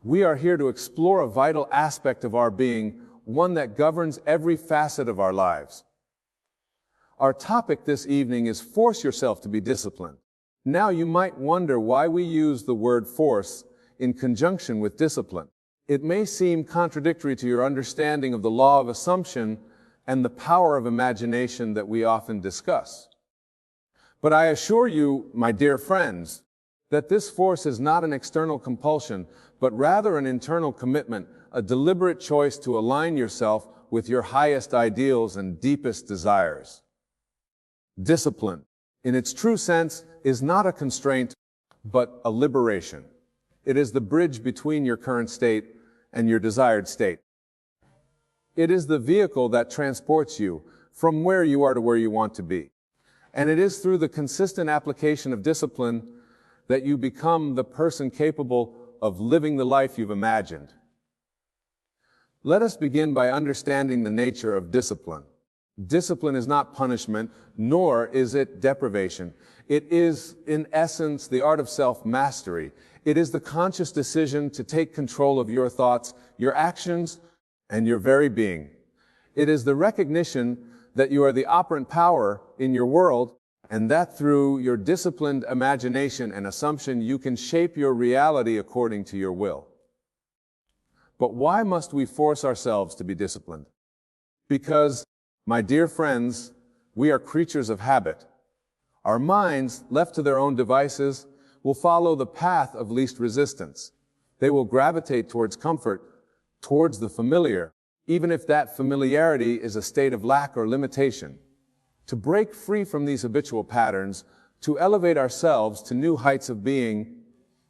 We are here to explore a vital aspect of our being, one that governs every facet of our lives. Our topic this evening is force yourself to be disciplined. Now you might wonder why we use the word force in conjunction with discipline. It may seem contradictory to your understanding of the law of assumption and the power of imagination that we often discuss. But I assure you, my dear friends, that this force is not an external compulsion, but rather an internal commitment, a deliberate choice to align yourself with your highest ideals and deepest desires. Discipline, in its true sense, is not a constraint, but a liberation. It is the bridge between your current state and your desired state. It is the vehicle that transports you from where you are to where you want to be. And it is through the consistent application of discipline that you become the person capable of living the life you've imagined. Let us begin by understanding the nature of discipline. Discipline is not punishment, nor is it deprivation. It is, in essence, the art of self-mastery. It is the conscious decision to take control of your thoughts, your actions, and your very being. It is the recognition that you are the operant power in your world, and that through your disciplined imagination and assumption, you can shape your reality according to your will. But why must we force ourselves to be disciplined? Because, my dear friends, we are creatures of habit. Our minds, left to their own devices, will follow the path of least resistance. They will gravitate towards comfort, towards the familiar, even if that familiarity is a state of lack or limitation. To break free from these habitual patterns, to elevate ourselves to new heights of being,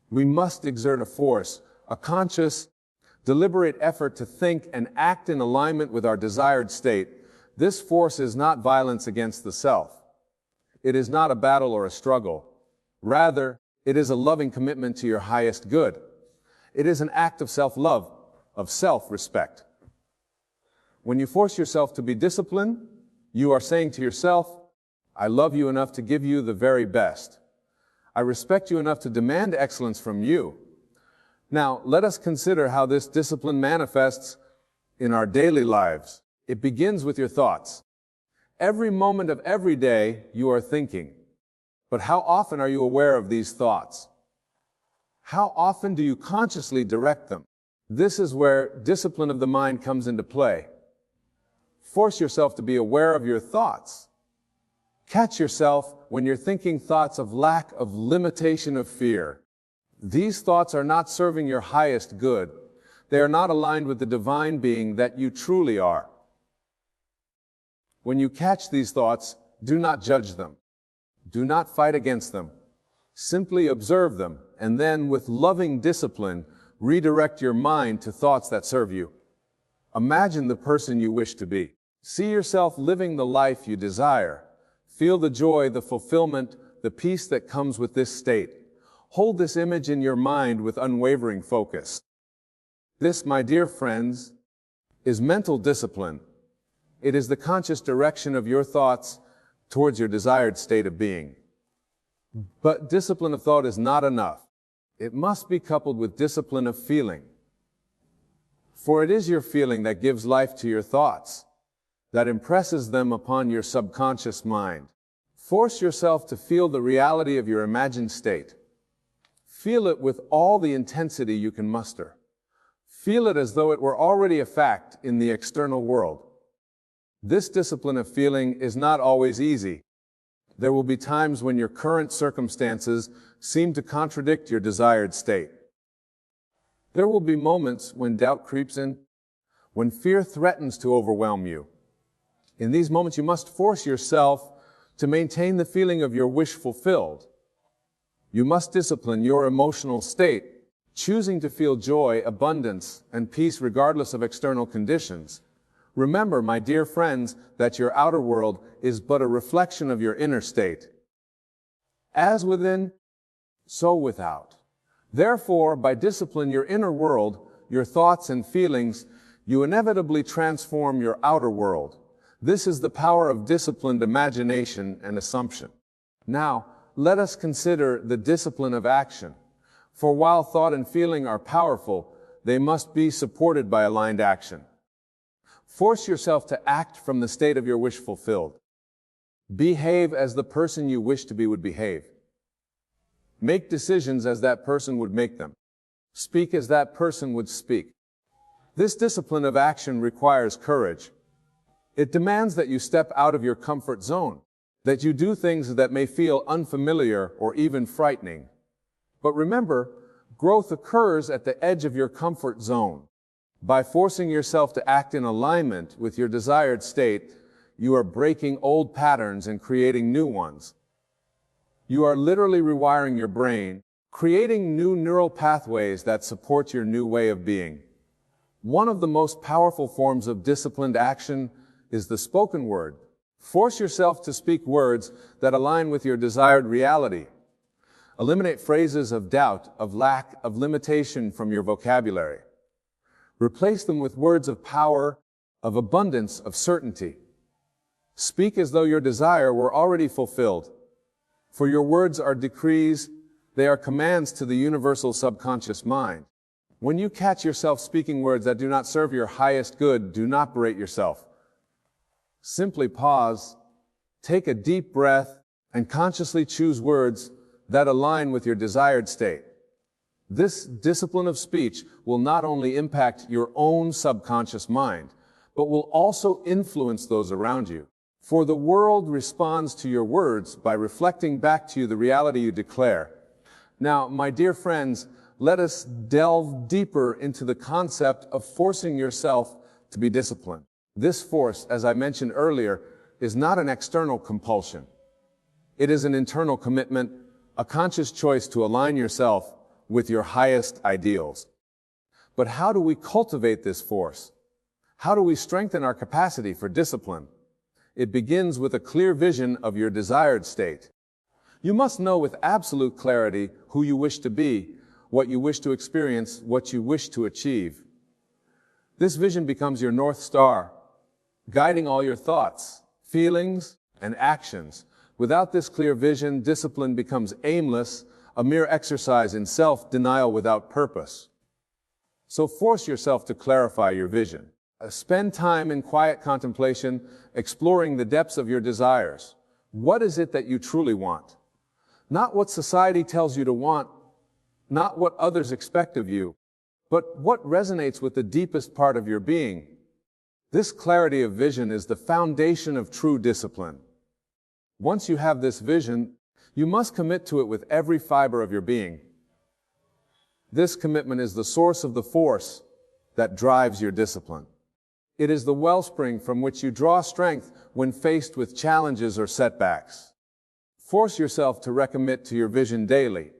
we must exert a force, a conscious, deliberate effort to think and act in alignment with our desired state. This force is not violence against the self. It is not a battle or a struggle. Rather, it is a loving commitment to your highest good. It is an act of self-love, of self-respect. When you force yourself to be disciplined, you are saying to yourself, I love you enough to give you the very best. I respect you enough to demand excellence from you. Now, let us consider how this discipline manifests in our daily lives. It begins with your thoughts. Every moment of every day, you are thinking. But how often are you aware of these thoughts? How often do you consciously direct them? This is where discipline of the mind comes into play. Force yourself to be aware of your thoughts. Catch yourself when you're thinking thoughts of lack, of limitation, of fear. These thoughts are not serving your highest good. They are not aligned with the divine being that you truly are. When you catch these thoughts, do not judge them. Do not fight against them. Simply observe them, and then with loving discipline, redirect your mind to thoughts that serve you. Imagine the person you wish to be. See yourself living the life you desire. Feel the joy, the fulfillment, the peace that comes with this state. Hold this image in your mind with unwavering focus. This, my dear friends, is mental discipline. It is the conscious direction of your thoughts towards your desired state of being. But discipline of thought is not enough. It must be coupled with discipline of feeling. For it is your feeling that gives life to your thoughts, that impresses them upon your subconscious mind. Force yourself to feel the reality of your imagined state. Feel it with all the intensity you can muster. Feel it as though it were already a fact in the external world. This discipline of feeling is not always easy. There will be times when your current circumstances seem to contradict your desired state. There will be moments when doubt creeps in, when fear threatens to overwhelm you. In these moments, you must force yourself to maintain the feeling of your wish fulfilled. You must discipline your emotional state, choosing to feel joy, abundance, and peace regardless of external conditions. Remember, my dear friends, that your outer world is but a reflection of your inner state. As within, so without. Therefore, by discipline your inner world, your thoughts and feelings, you inevitably transform your outer world. This is the power of disciplined imagination and assumption. Now, let us consider the discipline of action. For while thought and feeling are powerful, they must be supported by aligned action. Force yourself to act from the state of your wish fulfilled. Behave as the person you wish to be would behave. Make decisions as that person would make them. Speak as that person would speak. This discipline of action requires courage. It demands that you step out of your comfort zone, that you do things that may feel unfamiliar or even frightening. But remember, growth occurs at the edge of your comfort zone. By forcing yourself to act in alignment with your desired state, you are breaking old patterns and creating new ones. You are literally rewiring your brain, creating new neural pathways that support your new way of being. One of the most powerful forms of disciplined action is the spoken word. Force yourself to speak words that align with your desired reality. Eliminate phrases of doubt, of lack, of limitation from your vocabulary. Replace them with words of power, of abundance, of certainty. Speak as though your desire were already fulfilled. For your words are decrees, they are commands to the universal subconscious mind. When you catch yourself speaking words that do not serve your highest good, do not berate yourself. Simply pause, take a deep breath, and consciously choose words that align with your desired state. This discipline of speech will not only impact your own subconscious mind, but will also influence those around you. For the world responds to your words by reflecting back to you the reality you declare. Now, my dear friends, let us delve deeper into the concept of forcing yourself to be disciplined. This force, as I mentioned earlier, is not an external compulsion. It is an internal commitment, a conscious choice to align yourself with your highest ideals. But how do we cultivate this force? How do we strengthen our capacity for discipline? It begins with a clear vision of your desired state. You must know with absolute clarity who you wish to be, what you wish to experience, what you wish to achieve. This vision becomes your North Star, guiding all your thoughts, feelings, and actions. Without this clear vision, discipline becomes aimless, a mere exercise in self-denial without purpose. So force yourself to clarify your vision. Spend time in quiet contemplation, exploring the depths of your desires. What is it that you truly want? Not what society tells you to want, not what others expect of you, but what resonates with the deepest part of your being. This clarity of vision is the foundation of true discipline. Once you have this vision, you must commit to it with every fiber of your being. This commitment is the source of the force that drives your discipline. It is the wellspring from which you draw strength when faced with challenges or setbacks. Force yourself to recommit to your vision daily.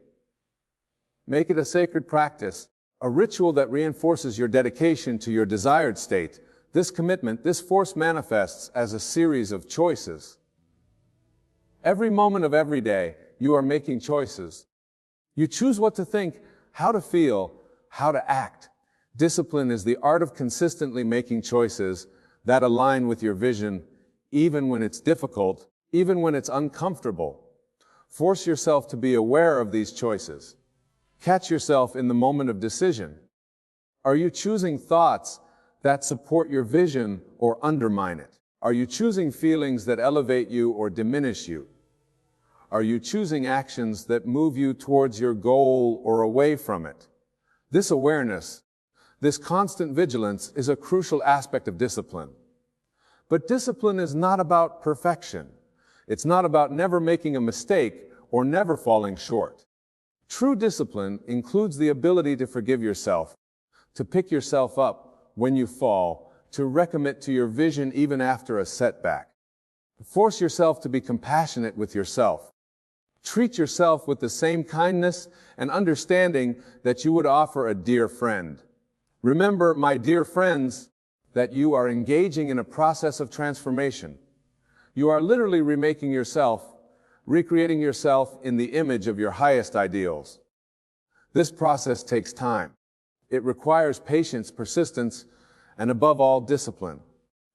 Make it a sacred practice, a ritual that reinforces your dedication to your desired state. This commitment, this force manifests as a series of choices. Every moment of every day, you are making choices. You choose what to think, how to feel, how to act. Discipline is the art of consistently making choices that align with your vision, even when it's difficult, even when it's uncomfortable. Force yourself to be aware of these choices. Catch yourself in the moment of decision. Are you choosing thoughts that support your vision or undermine it? Are you choosing feelings that elevate you or diminish you? Are you choosing actions that move you towards your goal or away from it? This awareness, this constant vigilance is a crucial aspect of discipline. But discipline is not about perfection. It's not about never making a mistake or never falling short. True discipline includes the ability to forgive yourself, to pick yourself up when you fall, to recommit to your vision even after a setback. Force yourself to be compassionate with yourself. Treat yourself with the same kindness and understanding that you would offer a dear friend. Remember, my dear friends, that you are engaging in a process of transformation. You are literally remaking yourself, recreating yourself in the image of your highest ideals. This process takes time. It requires patience, persistence, and above all, discipline.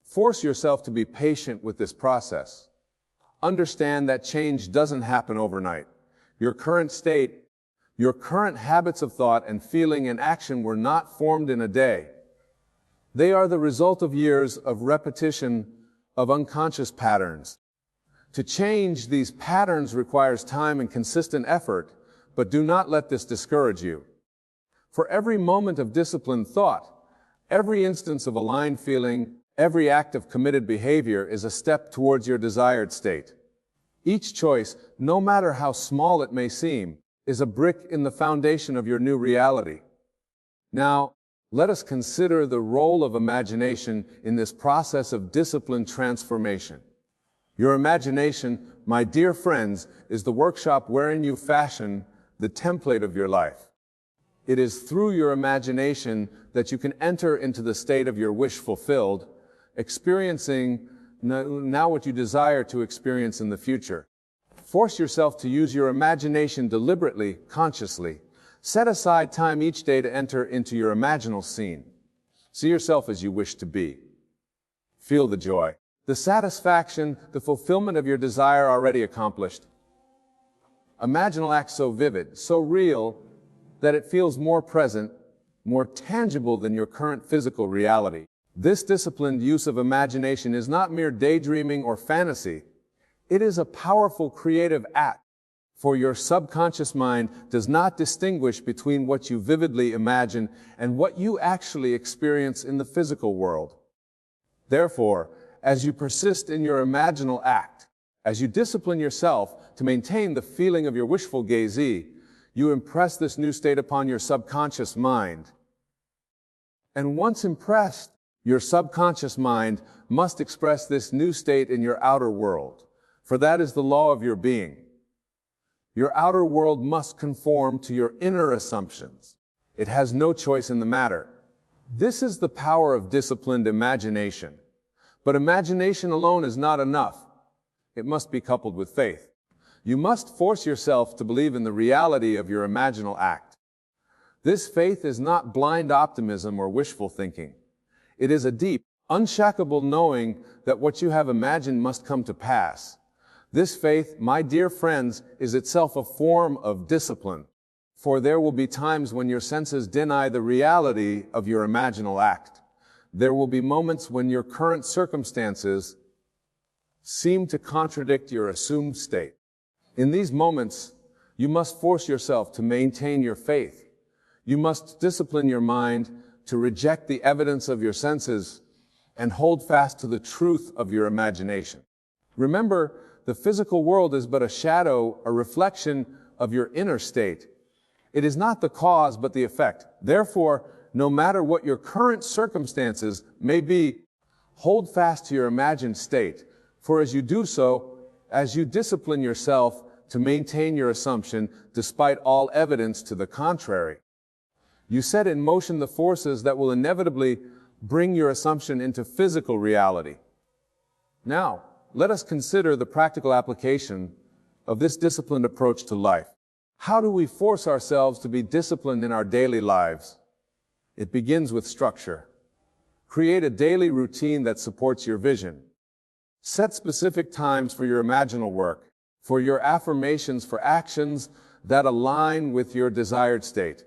Force yourself to be patient with this process. Understand that change doesn't happen overnight. Your current state, Your current habits of thought and feeling and action were not formed in a day. They are the result of years of repetition of unconscious patterns. To change these patterns requires time and consistent effort, but do not let this discourage you. For every moment of disciplined thought, every instance of aligned feeling, every act of committed behavior is a step towards your desired state. Each choice, no matter how small it may seem, is a brick in the foundation of your new reality. Now, let us consider the role of imagination in this process of disciplined transformation. Your imagination, my dear friends, is the workshop wherein you fashion the template of your life. It is through your imagination that you can enter into the state of your wish fulfilled, experiencing now what you desire to experience in the future. Force yourself to use your imagination deliberately, consciously. Set aside time each day to enter into your imaginal scene. See yourself as you wish to be. Feel the joy, the satisfaction, the fulfillment of your desire already accomplished. Imaginal acts so vivid, so real, that it feels more present, more tangible than your current physical reality. This disciplined use of imagination is not mere daydreaming or fantasy. It is a powerful creative act, for your subconscious mind does not distinguish between what you vividly imagine and what you actually experience in the physical world. Therefore, as you persist in your imaginal act, as you discipline yourself to maintain the feeling of your wishful gazee, you impress this new state upon your subconscious mind. And once impressed, your subconscious mind must express this new state in your outer world, for that is the law of your being. Your outer world must conform to your inner assumptions. It has no choice in the matter. This is the power of disciplined imagination. But imagination alone is not enough. It must be coupled with faith. You must force yourself to believe in the reality of your imaginal act. This faith is not blind optimism or wishful thinking. It is a deep, unshakable knowing that what you have imagined must come to pass. This faith, my dear friends, is itself a form of discipline. For there will be times when your senses deny the reality of your imaginal act. There will be moments when your current circumstances seem to contradict your assumed state. In these moments, you must force yourself to maintain your faith. You must discipline your mind to reject the evidence of your senses and hold fast to the truth of your imagination. Remember, the physical world is but a shadow, a reflection of your inner state. It is not the cause, but the effect. Therefore, no matter what your current circumstances may be, hold fast to your imagined state. For as you do so, as you discipline yourself to maintain your assumption despite all evidence to the contrary, you set in motion the forces that will inevitably bring your assumption into physical reality. Now, let us consider the practical application of this disciplined approach to life. How do we force ourselves to be disciplined in our daily lives? It begins with structure. Create a daily routine that supports your vision. Set specific times for your imaginal work, for your affirmations, for actions that align with your desired state.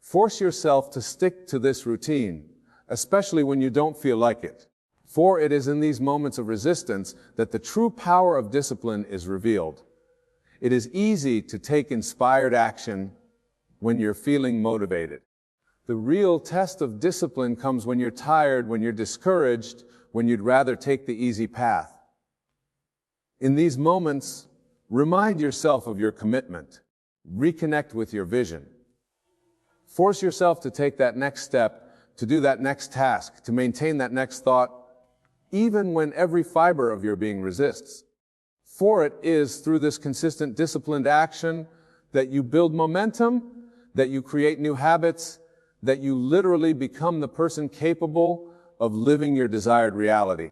Force yourself to stick to this routine, especially when you don't feel like it. For it is in these moments of resistance that the true power of discipline is revealed. It is easy to take inspired action when you're feeling motivated. The real test of discipline comes when you're tired, when you're discouraged, when you'd rather take the easy path. In these moments, remind yourself of your commitment. Reconnect with your vision. Force yourself to take that next step, to do that next task, to maintain that next thought, even when every fiber of your being resists. For it is through this consistent disciplined action that you build momentum, that you create new habits, that you literally become the person capable of living your desired reality.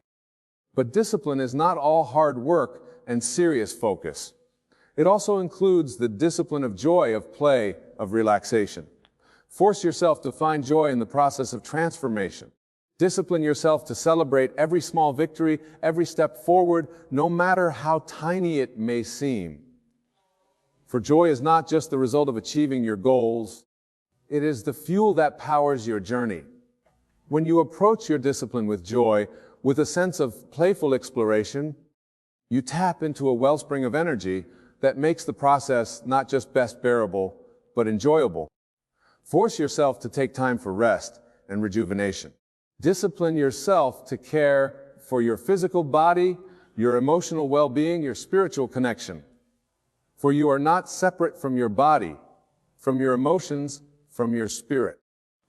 But discipline is not all hard work and serious focus. It also includes the discipline of joy, of play, of relaxation. Force yourself to find joy in the process of transformation. Discipline yourself to celebrate every small victory, every step forward, no matter how tiny it may seem. For joy is not just the result of achieving your goals, it is the fuel that powers your journey. When you approach your discipline with joy, with a sense of playful exploration, you tap into a wellspring of energy that makes the process not just best bearable, but enjoyable. Force yourself to take time for rest and rejuvenation. Discipline yourself to care for your physical body, your emotional well-being, your spiritual connection. For you are not separate from your body, from your emotions, from your spirit.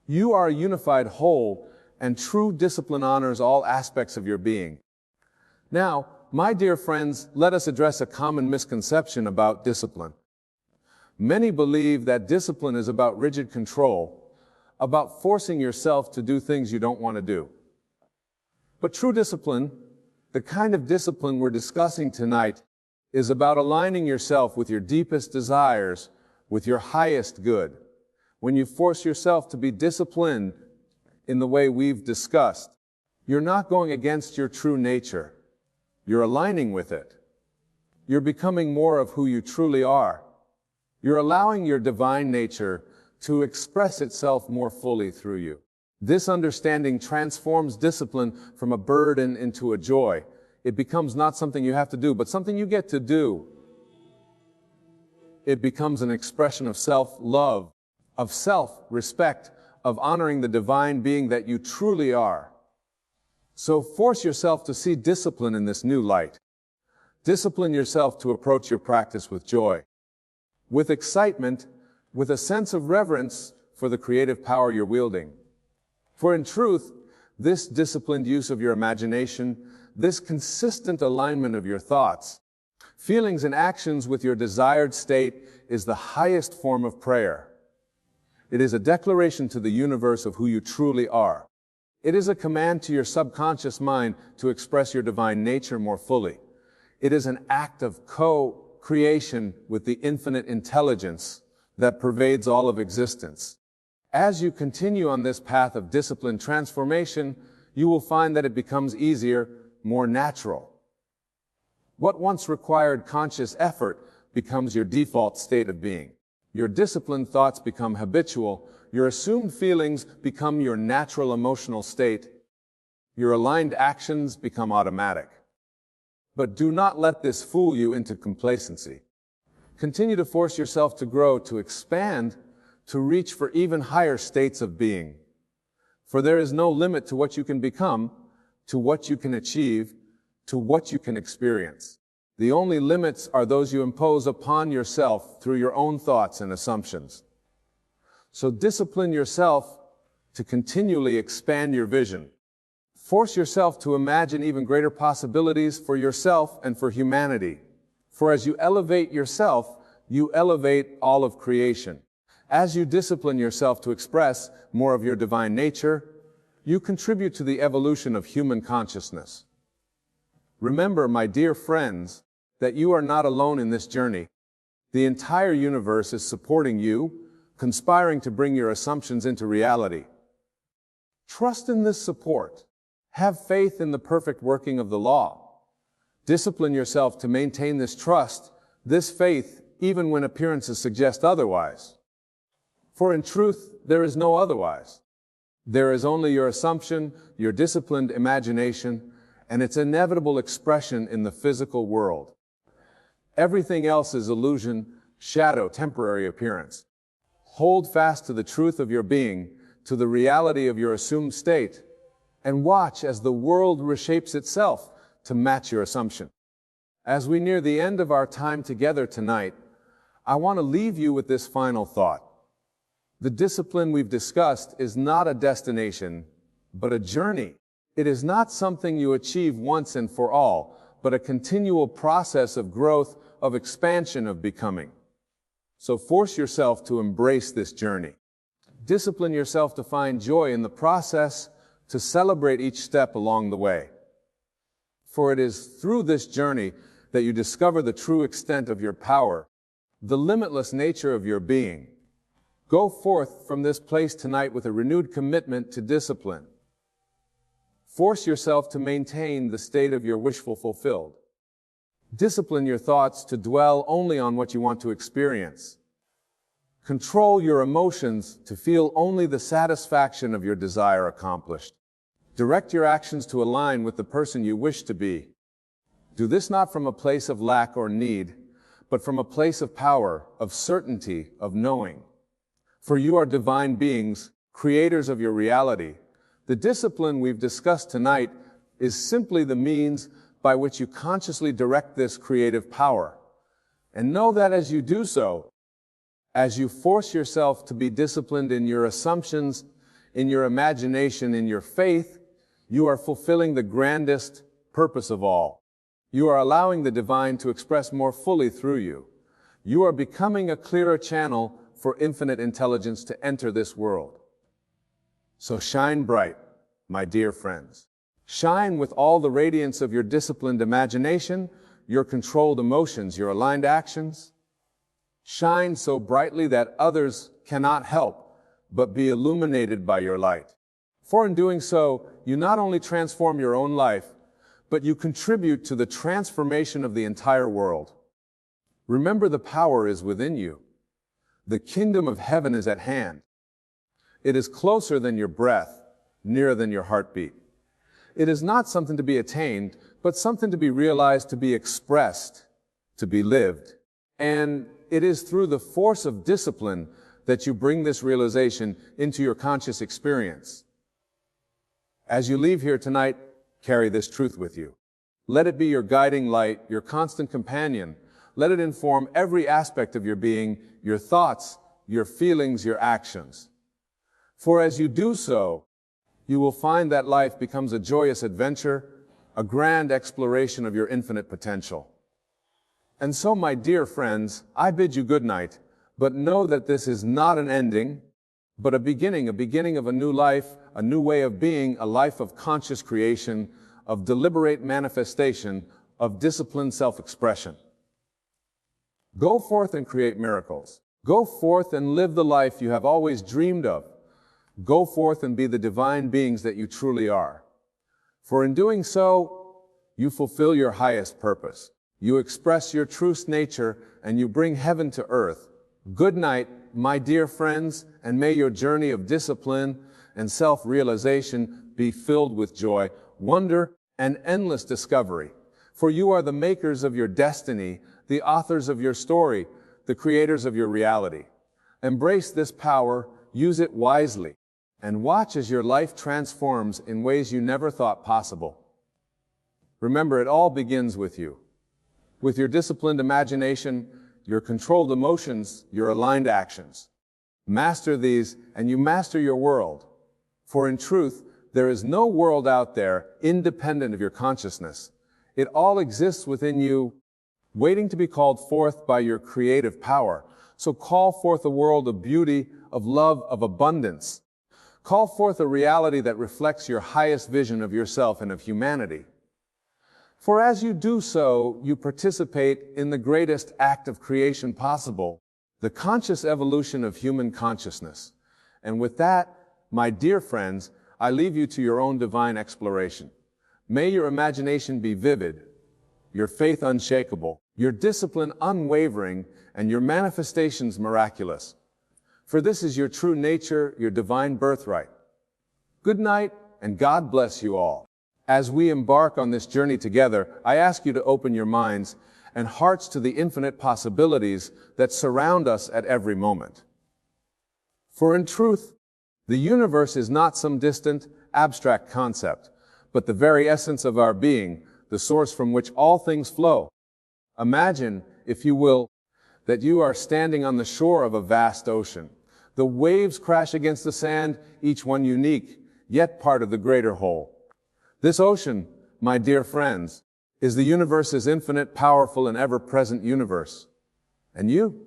You are a unified whole, and true discipline honors all aspects of your being. Now, my dear friends, let us address a common misconception about discipline. Many believe that discipline is about rigid control, about forcing yourself to do things you don't want to do. But true discipline, the kind of discipline we're discussing tonight, is about aligning yourself with your deepest desires, with your highest good. When you force yourself to be disciplined in the way we've discussed, you're not going against your true nature. You're aligning with it. You're becoming more of who you truly are. You're allowing your divine nature to express itself more fully through you. This understanding transforms discipline from a burden into a joy. It becomes not something you have to do, but something you get to do. It becomes an expression of self-love, of self-respect, of honoring the divine being that you truly are. So force yourself to see discipline in this new light. Discipline yourself to approach your practice with joy, with excitement, with a sense of reverence for the creative power you're wielding. For in truth, this disciplined use of your imagination, this consistent alignment of your thoughts, feelings and actions with your desired state is the highest form of prayer. It is a declaration to the universe of who you truly are. It is a command to your subconscious mind to express your divine nature more fully. It is an act of co-creation with the infinite intelligence that pervades all of existence. As you continue on this path of disciplined transformation, you will find that it becomes easier, more natural. What once required conscious effort becomes your default state of being. Your disciplined thoughts become habitual. Your assumed feelings become your natural emotional state. Your aligned actions become automatic. But do not let this fool you into complacency. Continue to force yourself to grow, to expand, to reach for even higher states of being. For there is no limit to what you can become, to what you can achieve, to what you can experience. The only limits are those you impose upon yourself through your own thoughts and assumptions. So discipline yourself to continually expand your vision. Force yourself to imagine even greater possibilities for yourself and for humanity. For as you elevate yourself, you elevate all of creation. As you discipline yourself to express more of your divine nature, you contribute to the evolution of human consciousness. Remember, my dear friends, that you are not alone in this journey. The entire universe is supporting you, conspiring to bring your assumptions into reality. Trust in this support. Have faith in the perfect working of the law. Discipline yourself to maintain this trust, this faith, even when appearances suggest otherwise. For in truth, there is no otherwise. There is only your assumption, your disciplined imagination, and its inevitable expression in the physical world. Everything else is illusion, shadow, temporary appearance. Hold fast to the truth of your being, to the reality of your assumed state, and watch as the world reshapes itself to match your assumption. As we near the end of our time together tonight, I want to leave you with this final thought. The discipline we've discussed is not a destination, but a journey. It is not something you achieve once and for all, but a continual process of growth, of expansion, of becoming. So force yourself to embrace this journey. Discipline yourself to find joy in the process, to celebrate each step along the way. For it is through this journey that you discover the true extent of your power, the limitless nature of your being. Go forth from this place tonight with a renewed commitment to discipline. Force yourself to maintain the state of your wish fulfilled. Discipline your thoughts to dwell only on what you want to experience. Control your emotions to feel only the satisfaction of your desire accomplished. Direct your actions to align with the person you wish to be. Do this not from a place of lack or need, but from a place of power, of certainty, of knowing. For you are divine beings, creators of your reality. The discipline we've discussed tonight is simply the means by which you consciously direct this creative power. And know that as you do so, as you force yourself to be disciplined in your assumptions, in your imagination, in your faith, you are fulfilling the grandest purpose of all. You are allowing the divine to express more fully through you. You are becoming a clearer channel for infinite intelligence to enter this world. So shine bright, my dear friends. Shine with all the radiance of your disciplined imagination, your controlled emotions, your aligned actions. Shine so brightly that others cannot help but be illuminated by your light. For in doing so, you not only transform your own life, but you contribute to the transformation of the entire world. Remember, the power is within you. The kingdom of heaven is at hand. It is closer than your breath, nearer than your heartbeat. It is not something to be attained, but something to be realized, to be expressed, to be lived. And it is through the force of discipline that you bring this realization into your conscious experience. As you leave here tonight, carry this truth with you. Let it be your guiding light, your constant companion. Let it inform every aspect of your being, your thoughts, your feelings, your actions. For as you do so, you will find that life becomes a joyous adventure, a grand exploration of your infinite potential. And so, my dear friends, I bid you good night, but know that this is not an ending, but a beginning of a new life, a new way of being, a life of conscious creation, of deliberate manifestation, of disciplined self-expression. Go forth and create miracles. Go forth and live the life you have always dreamed of. Go forth and be the divine beings that you truly are. For in doing so, you fulfill your highest purpose. You express your truest nature, and you bring heaven to earth. Good night, my dear friends, and may your journey of discipline and self-realization be filled with joy, wonder, and endless discovery. For you are the makers of your destiny, the authors of your story, the creators of your reality. Embrace this power, use it wisely, and watch as your life transforms in ways you never thought possible. Remember, it all begins with you. With your disciplined imagination, your controlled emotions, your aligned actions. Master these, and you master your world. For in truth, there is no world out there independent of your consciousness. It all exists within you, waiting to be called forth by your creative power. So call forth a world of beauty, of love, of abundance. Call forth a reality that reflects your highest vision of yourself and of humanity. For as you do so, you participate in the greatest act of creation possible, the conscious evolution of human consciousness. And with that, my dear friends, I leave you to your own divine exploration. May your imagination be vivid, your faith unshakable, your discipline unwavering, and your manifestations miraculous. For this is your true nature, your divine birthright. Good night, and God bless you all. As we embark on this journey together, I ask you to open your minds and hearts to the infinite possibilities that surround us at every moment. For in truth, the universe is not some distant, abstract concept, but the very essence of our being, the source from which all things flow. Imagine, if you will, that you are standing on the shore of a vast ocean. The waves crash against the sand, each one unique, yet part of the greater whole. This ocean, my dear friends, is the universe's infinite, powerful, and ever-present universe. And you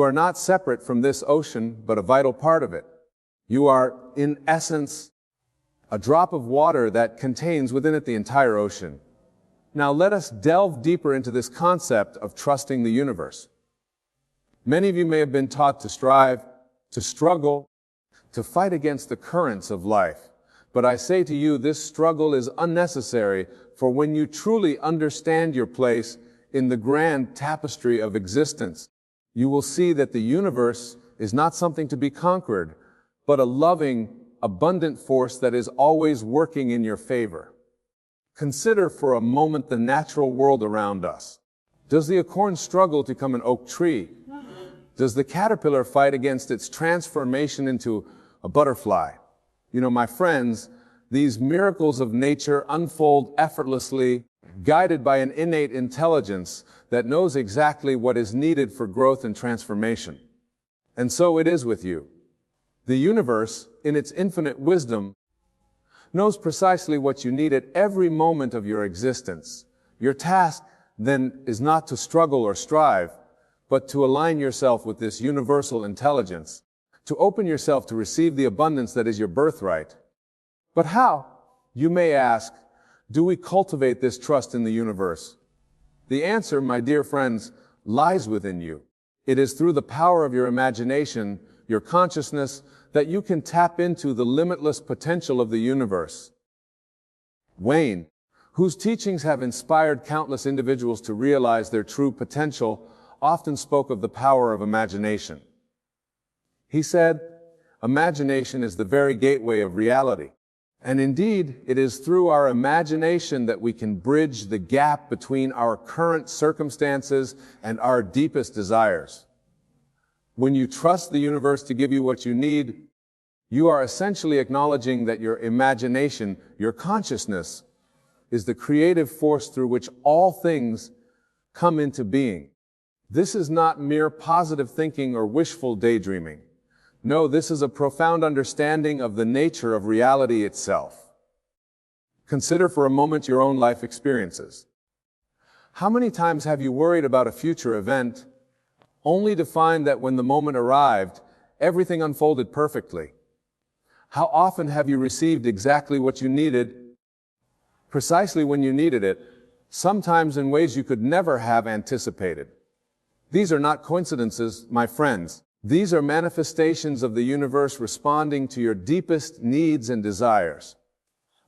are not separate from this ocean, but a vital part of it. You are, in essence, a drop of water that contains within it the entire ocean. Now let us delve deeper into this concept of trusting the universe. Many of you may have been taught to strive, to struggle, to fight against the currents of life. But I say to you, this struggle is unnecessary, for when you truly understand your place, in the grand tapestry of existence, you will see that the universe is not something to be conquered, but a loving, abundant force that is always working in your favor. Consider for a moment the natural world around us. Does the acorn struggle to become an oak tree? Does the caterpillar fight against its transformation into a butterfly? You know, my friends, these miracles of nature unfold effortlessly, guided by an innate intelligence that knows exactly what is needed for growth and transformation. And so it is with you. The universe, in its infinite wisdom, knows precisely what you need at every moment of your existence. Your task, then, is not to struggle or strive, but to align yourself with this universal intelligence, to open yourself to receive the abundance that is your birthright. But how, you may ask, do we cultivate this trust in the universe? The answer, my dear friends, lies within you. It is through the power of your imagination, your consciousness, that you can tap into the limitless potential of the universe. Wayne, whose teachings have inspired countless individuals to realize their true potential, often spoke of the power of imagination. He said, "Imagination is the very gateway of reality." And indeed, it is through our imagination that we can bridge the gap between our current circumstances and our deepest desires. When you trust the universe to give you what you need, you are essentially acknowledging that your imagination, your consciousness, is the creative force through which all things come into being. This is not mere positive thinking or wishful daydreaming. No, this is a profound understanding of the nature of reality itself. Consider for a moment your own life experiences. How many times have you worried about a future event, only to find that when the moment arrived, everything unfolded perfectly? How often have you received exactly what you needed, precisely when you needed it, sometimes in ways you could never have anticipated? These are not coincidences, my friends. These are manifestations of the universe responding to your deepest needs and desires.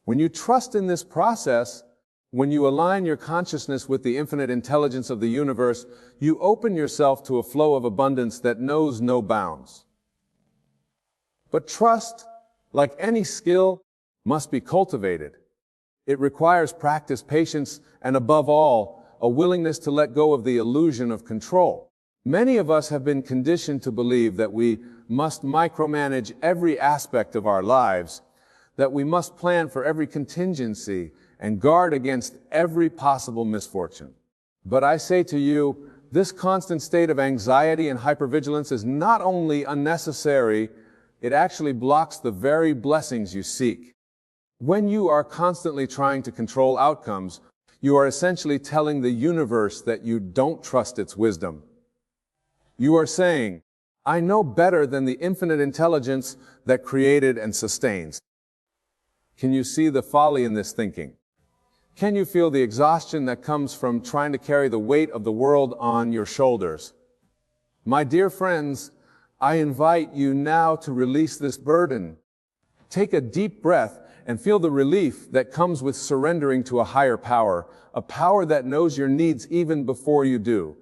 When you trust in this process, when you align your consciousness with the infinite intelligence of the universe, you open yourself to a flow of abundance that knows no bounds. But trust, like any skill, must be cultivated. It requires practice, patience, and above all, a willingness to let go of the illusion of control. Many of us have been conditioned to believe that we must micromanage every aspect of our lives, that we must plan for every contingency and guard against every possible misfortune. But I say to you, this constant state of anxiety and hypervigilance is not only unnecessary, it actually blocks the very blessings you seek. When you are constantly trying to control outcomes, you are essentially telling the universe that you don't trust its wisdom. You are saying, "I know better than the infinite intelligence that created and sustains." Can you see the folly in this thinking? Can you feel the exhaustion that comes from trying to carry the weight of the world on your shoulders? My dear friends, I invite you now to release this burden. Take a deep breath and feel the relief that comes with surrendering to a higher power, a power that knows your needs even before you do.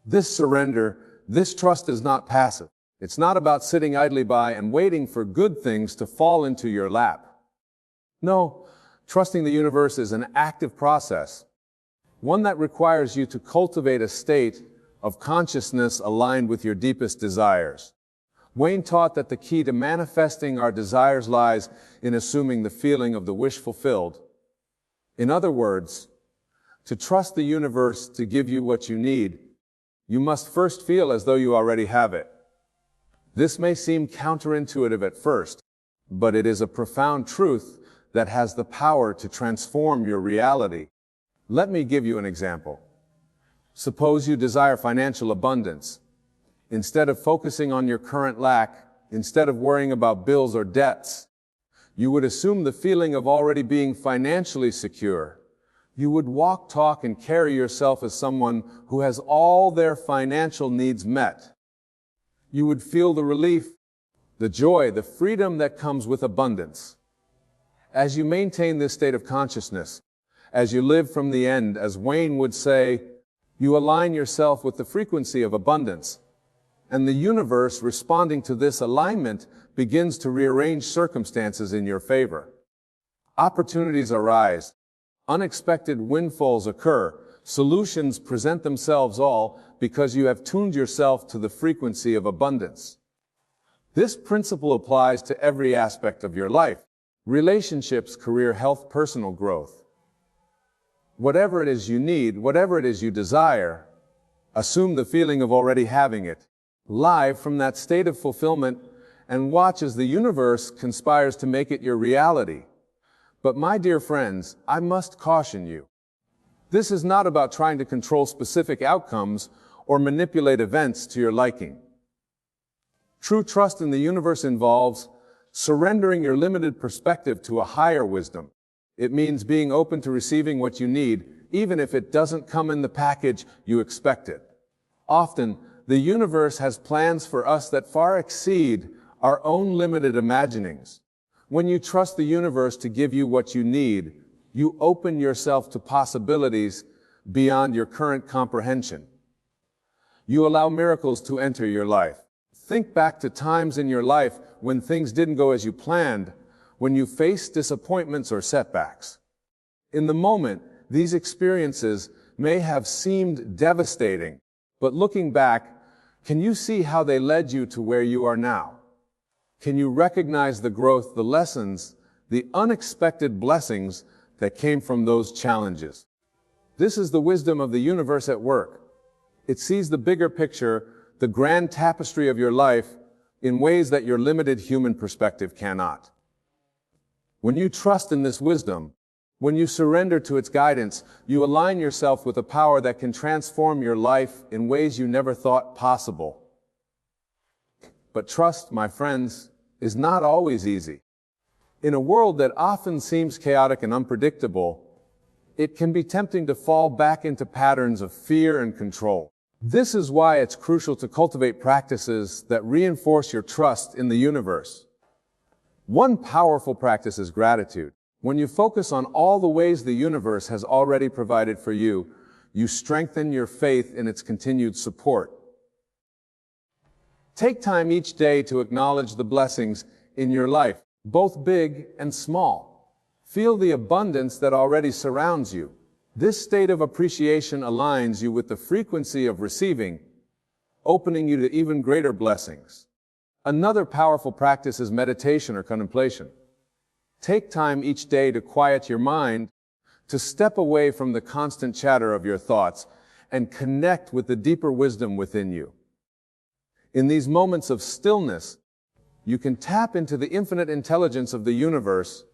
This surrender, this trust is not passive. It's not about sitting idly by and waiting for good things to fall into your lap. No, trusting the universe is an active process, one that requires you to cultivate a state of consciousness aligned with your deepest desires. Wayne taught that the key to manifesting our desires lies in assuming the feeling of the wish fulfilled. In other words, to trust the universe to give you what you need, you must first feel as though you already have it. This may seem counterintuitive at first, but it is a profound truth that has the power to transform your reality. Let me give you an example. Suppose you desire financial abundance. Instead of focusing on your current lack, instead of worrying about bills or debts, you would assume the feeling of already being financially secure. You would walk, talk, and carry yourself as someone who has all their financial needs met. You would feel the relief, the joy, the freedom that comes with abundance. As you maintain this state of consciousness, As you live from the end, as Wayne would say, you align yourself with the frequency of abundance. And the universe, responding to this alignment, begins to rearrange circumstances in your favor. Opportunities arise. Unexpected windfalls occur. Solutions present themselves, all because you have tuned yourself to the frequency of abundance. This principle applies to every aspect of your life: relationships, career, health, personal growth. Whatever it is you need, whatever it is you desire, assume the feeling of already having it. Live from that state of fulfillment and watch as the universe conspires to make it your reality. But my dear friends, I must caution you. This is not about trying to control specific outcomes or manipulate events to your liking. True trust in the universe involves surrendering your limited perspective to a higher wisdom. It means being open to receiving what you need, even if it doesn't come in the package you expected. Often, the universe has plans for us that far exceed our own limited imaginings. When you trust the universe to give you what you need, you open yourself to possibilities beyond your current comprehension. You allow miracles to enter your life. Think back to times in your life when things didn't go as you planned, when you faced disappointments or setbacks. In the moment, these experiences may have seemed devastating, but looking back, can you see how they led you to where you are now? Can you recognize the growth, the lessons, the unexpected blessings that came from those challenges? This is the wisdom of the universe at work. It sees the bigger picture, the grand tapestry of your life, in ways that your limited human perspective cannot. When you trust in this wisdom, when you surrender to its guidance, you align yourself with a power that can transform your life in ways you never thought possible. But trust, my friends, is not always easy. In a world that often seems chaotic and unpredictable, it can be tempting to fall back into patterns of fear and control. This is why it's crucial to cultivate practices that reinforce your trust in the universe. One powerful practice is gratitude. When you focus on all the ways the universe has already provided for you, you strengthen your faith in its continued support. Take time each day to acknowledge the blessings in your life, both big and small. Feel the abundance that already surrounds you. This state of appreciation aligns you with the frequency of receiving, opening you to even greater blessings. Another powerful practice is meditation or contemplation. Take time each day to quiet your mind, to step away from the constant chatter of your thoughts, and connect with the deeper wisdom within you. In these moments of stillness, you can tap into the infinite intelligence of the universe,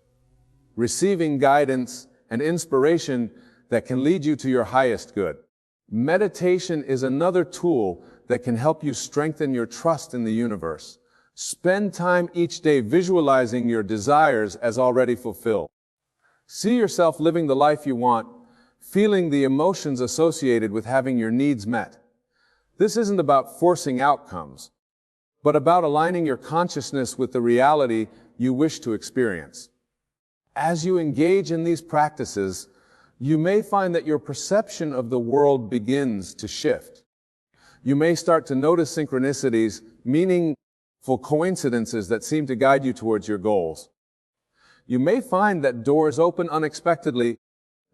receiving guidance and inspiration that can lead you to your highest good. Meditation is another tool that can help you strengthen your trust in the universe. Spend time each day visualizing your desires as already fulfilled. See yourself living the life you want, feeling the emotions associated with having your needs met. This isn't about forcing outcomes, but about aligning your consciousness with the reality you wish to experience. As you engage in these practices, you may find that your perception of the world begins to shift. You may start to notice synchronicities, meaningful coincidences that seem to guide you towards your goals. You may find that doors open unexpectedly,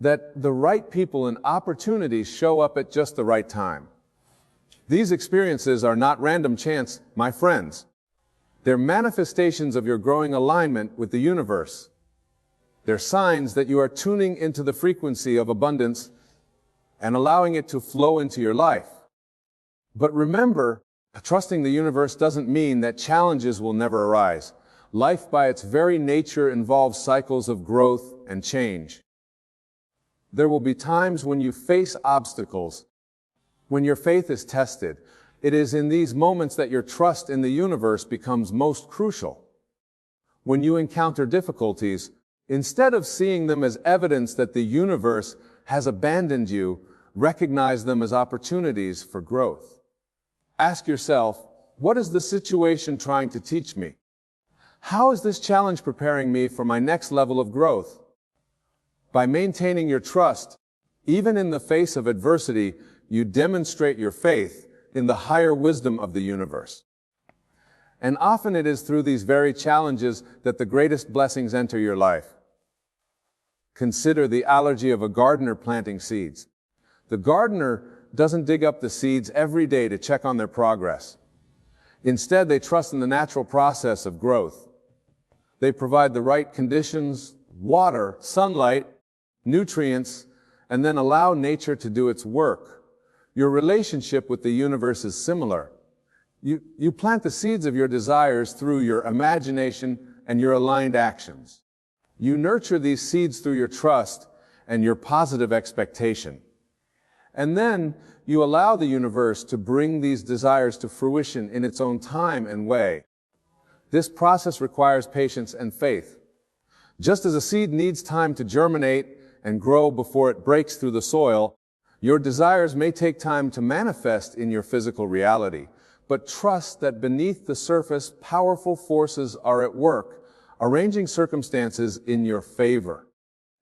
that the right people and opportunities show up at just the right time. These experiences are not random chance, my friends. They're manifestations of your growing alignment with the universe. They're signs that you are tuning into the frequency of abundance and allowing it to flow into your life. But remember, trusting the universe doesn't mean that challenges will never arise. Life by its very nature involves cycles of growth and change. There will be times when you face obstacles, when your faith is tested. It is in these moments that your trust in the universe becomes most crucial. When you encounter difficulties, instead of seeing them as evidence that the universe has abandoned you, recognize them as opportunities for growth. Ask yourself, what is the situation trying to teach me? How is this challenge preparing me for my next level of growth? By maintaining your trust, even in the face of adversity, you demonstrate your faith in the higher wisdom of the universe. And often it is through these very challenges that the greatest blessings enter your life. Consider the analogy of a gardener planting seeds. The gardener doesn't dig up the seeds every day to check on their progress. Instead, they trust in the natural process of growth. They provide the right conditions, water, sunlight, nutrients, and then allow nature to do its work. Your relationship with the universe is similar. You plant the seeds of your desires through your imagination and your aligned actions. You nurture these seeds through your trust and your positive expectation. And then you allow the universe to bring these desires to fruition in its own time and way. This process requires patience and faith. Just as a seed needs time to germinate and grow before it breaks through the soil, your desires may take time to manifest in your physical reality, but trust that beneath the surface, powerful forces are at work, arranging circumstances in your favor.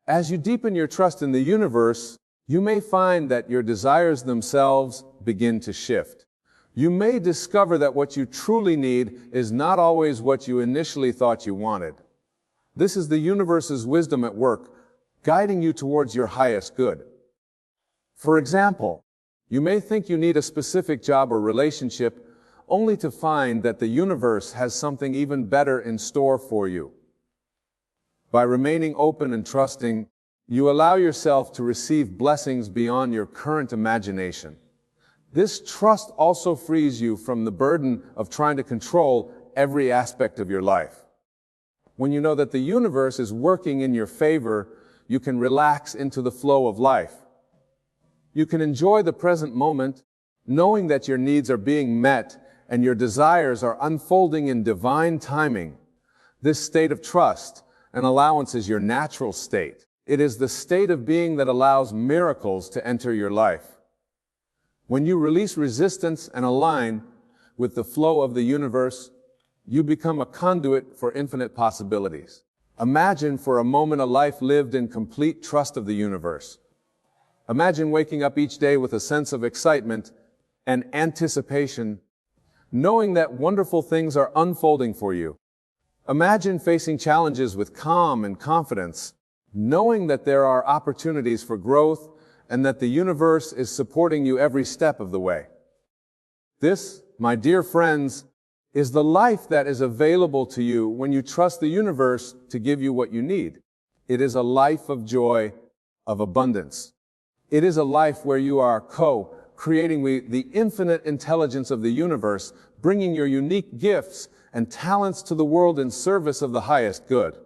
As you deepen your trust in the universe, you may find that your desires themselves begin to shift. You may discover that what you truly need is not always what you initially thought you wanted. This is the universe's wisdom at work, guiding you towards your highest good. For example, you may think you need a specific job or relationship, only to find that the universe has something even better in store for you. By remaining open and trusting, you allow yourself to receive blessings beyond your current imagination. This trust also frees you from the burden of trying to control every aspect of your life. When you know that the universe is working in your favor, you can relax into the flow of life. You can enjoy the present moment, knowing that your needs are being met and your desires are unfolding in divine timing. This state of trust and allowance is your natural state. It is the state of being that allows miracles to enter your life. When you release resistance and align with the flow of the universe, you become a conduit for infinite possibilities. Imagine for a moment a life lived in complete trust of the universe. Imagine waking up each day with a sense of excitement and anticipation, knowing that wonderful things are unfolding for you. Imagine facing challenges with calm and confidence, knowing that there are opportunities for growth and that the universe is supporting you every step of the way. This, my dear friends, is the life that is available to you when you trust the universe to give you what you need. It is a life of joy, of abundance. It is a life where you are co-creating with the infinite intelligence of the universe, bringing your unique gifts and talents to the world in service of the highest good.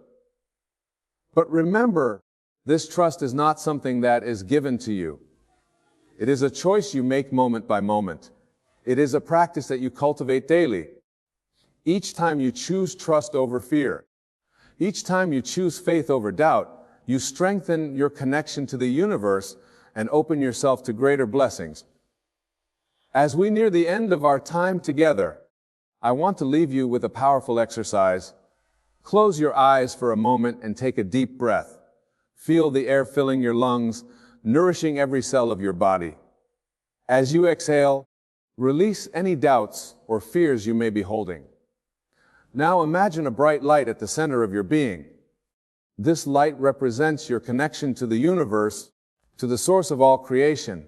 But remember, this trust is not something that is given to you. It is a choice you make moment by moment. It is a practice that you cultivate daily. Each time you choose trust over fear, each time you choose faith over doubt, you strengthen your connection to the universe and open yourself to greater blessings. As we near the end of our time together, I want to leave you with a powerful exercise. Close your eyes for a moment and take a deep breath. Feel the air filling your lungs, nourishing every cell of your body. As you exhale, release any doubts or fears you may be holding. Now imagine a bright light at the center of your being. This light represents your connection to the universe, to the source of all creation.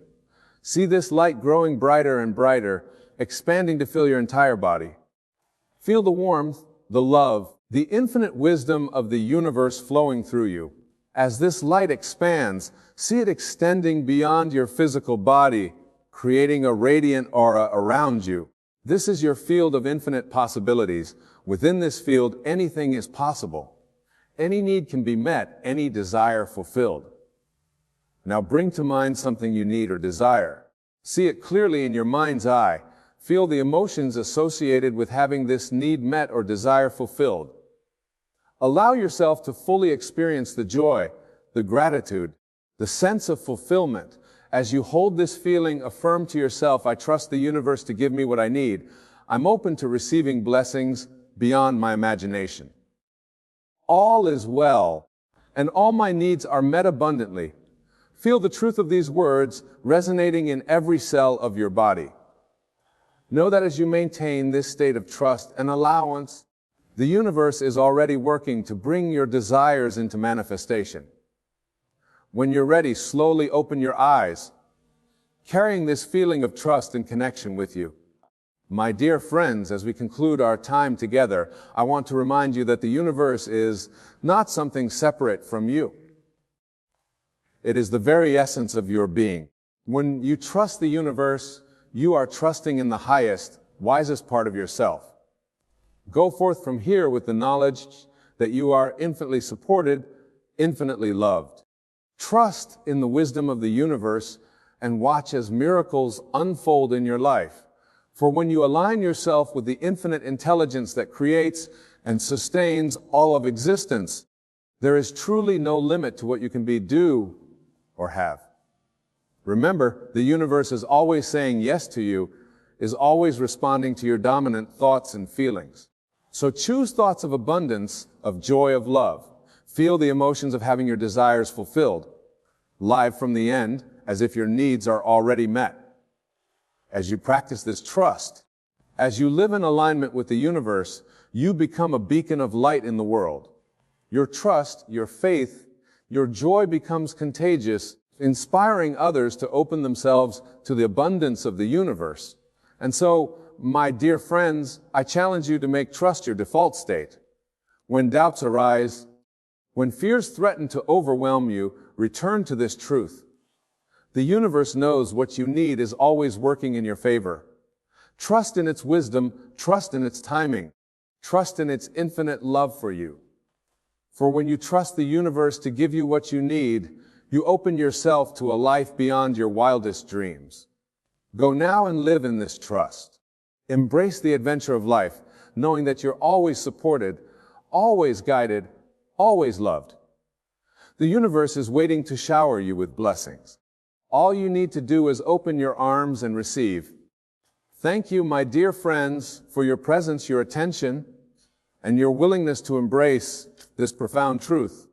See this light growing brighter and brighter, expanding to fill your entire body. Feel the warmth, the love, the infinite wisdom of the universe flowing through you. As this light expands, see it extending beyond your physical body, creating a radiant aura around you. This is your field of infinite possibilities. Within this field, anything is possible. Any need can be met, any desire fulfilled. Now bring to mind something you need or desire. See it clearly in your mind's eye. Feel the emotions associated with having this need met or desire fulfilled. Allow yourself to fully experience the joy, the gratitude, the sense of fulfillment. As you hold this feeling, affirm to yourself, I trust the universe to give me what I need. I'm open to receiving blessings beyond my imagination. All is well. and all my needs are met abundantly. Feel the truth of these words resonating in every cell of your body. Know that as you maintain this state of trust and allowance, the universe is already working to bring your desires into manifestation. When you're ready, slowly open your eyes, carrying this feeling of trust and connection with you. My dear friends, as we conclude our time together, I want to remind you that the universe is not something separate from you. It is the very essence of your being. When you trust the universe, you are trusting in the highest, wisest part of yourself. Go forth from here with the knowledge that you are infinitely supported, infinitely loved. Trust in the wisdom of the universe and watch as miracles unfold in your life. For when you align yourself with the infinite intelligence that creates and sustains all of existence, there is truly no limit to what you can be, do, or have. Remember, the universe is always saying yes to you, is always responding to your dominant thoughts and feelings. So choose thoughts of abundance, of joy, of love. Feel the emotions of having your desires fulfilled. Live from the end, as if your needs are already met. As you practice this trust, as you live in alignment with the universe, you become a beacon of light in the world. Your trust, your faith, your joy becomes contagious, inspiring others to open themselves to the abundance of the universe. And so, my dear friends, I challenge you to make trust your default state. When doubts arise, when fears threaten to overwhelm you, return to this truth. The universe knows what you need is always working in your favor. Trust in its wisdom, trust in its timing, trust in its infinite love for you. For when you trust the universe to give you what you need, you open yourself to a life beyond your wildest dreams. Go now and live in this trust. Embrace the adventure of life, knowing that you're always supported, always guided, always loved. The universe is waiting to shower you with blessings. All you need to do is open your arms and receive. Thank you, my dear friends, for your presence, your attention, and your willingness to embrace this profound truth.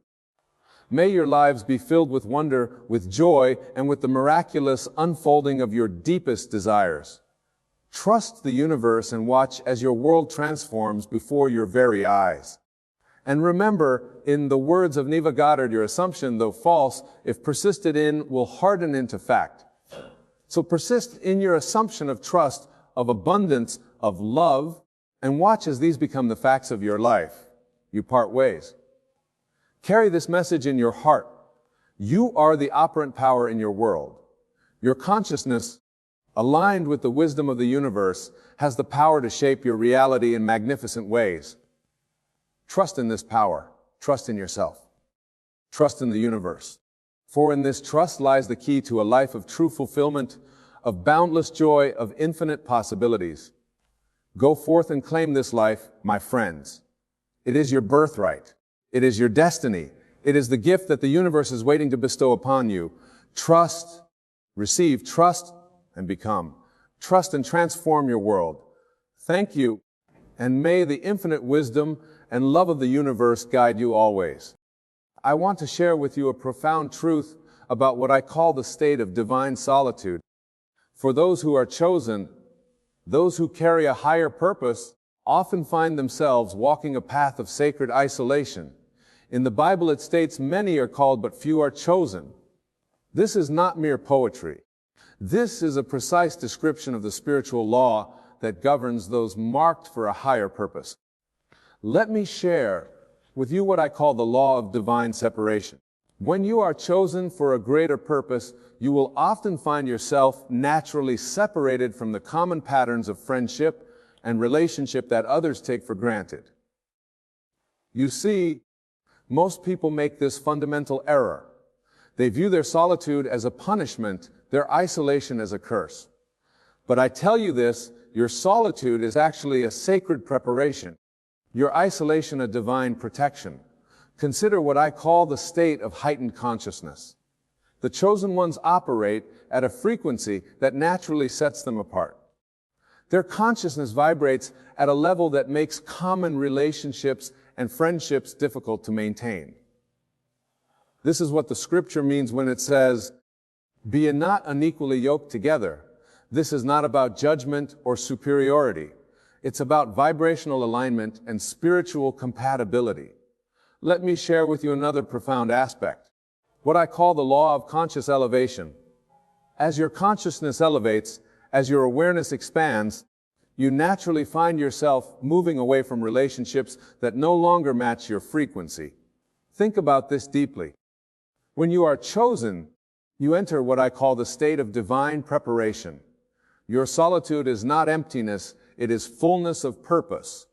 May your lives be filled with wonder, with joy, and with the miraculous unfolding of your deepest desires. Trust the universe and watch as your world transforms before your very eyes. And remember, in the words of Neva Goddard, your assumption, though false, if persisted in, will harden into fact. So persist in your assumption of trust, of abundance, of love, and watch as these become the facts of your life. You part ways. Carry this message in your heart. You are the operant power in your world. Your consciousness, aligned with the wisdom of the universe, has the power to shape your reality in magnificent ways. Trust in this power. Trust in yourself. Trust in the universe. For in this trust lies the key to a life of true fulfillment, of boundless joy, of infinite possibilities. Go forth and claim this life, my friends. It is your birthright. It is your destiny. It is the gift that the universe is waiting to bestow upon you. Trust, receive, trust, and become. Trust and transform your world. Thank you, and may the infinite wisdom and love of the universe guide you always. I want to share with you a profound truth about what I call the state of divine solitude. For those who are chosen, those who carry a higher purpose, often find themselves walking a path of sacred isolation. In the Bible it states, many are called but few are chosen. This is not mere poetry. This is a precise description of the spiritual law that governs those marked for a higher purpose. Let me share with you what I call the law of divine separation. When you are chosen for a greater purpose, you will often find yourself naturally separated from the common patterns of friendship and relationship that others take for granted. You see, most people make this fundamental error. They view their solitude as a punishment, their isolation as a curse. But I tell you this, your solitude is actually a sacred preparation. Your isolation a divine protection. Consider what I call the state of heightened consciousness. The chosen ones operate at a frequency that naturally sets them apart. Their consciousness vibrates at a level that makes common relationships and friendships difficult to maintain. This is what the scripture means when it says, "Be ye not unequally yoked together." This is not about judgment or superiority. It's about vibrational alignment and spiritual compatibility. Let me share with you another profound aspect, what I call the law of conscious elevation. As your consciousness elevates, as your awareness expands, you naturally find yourself moving away from relationships that no longer match your frequency. Think about this deeply. When you are chosen, you enter what I call the state of divine preparation. Your solitude is not emptiness, it is fullness of purpose.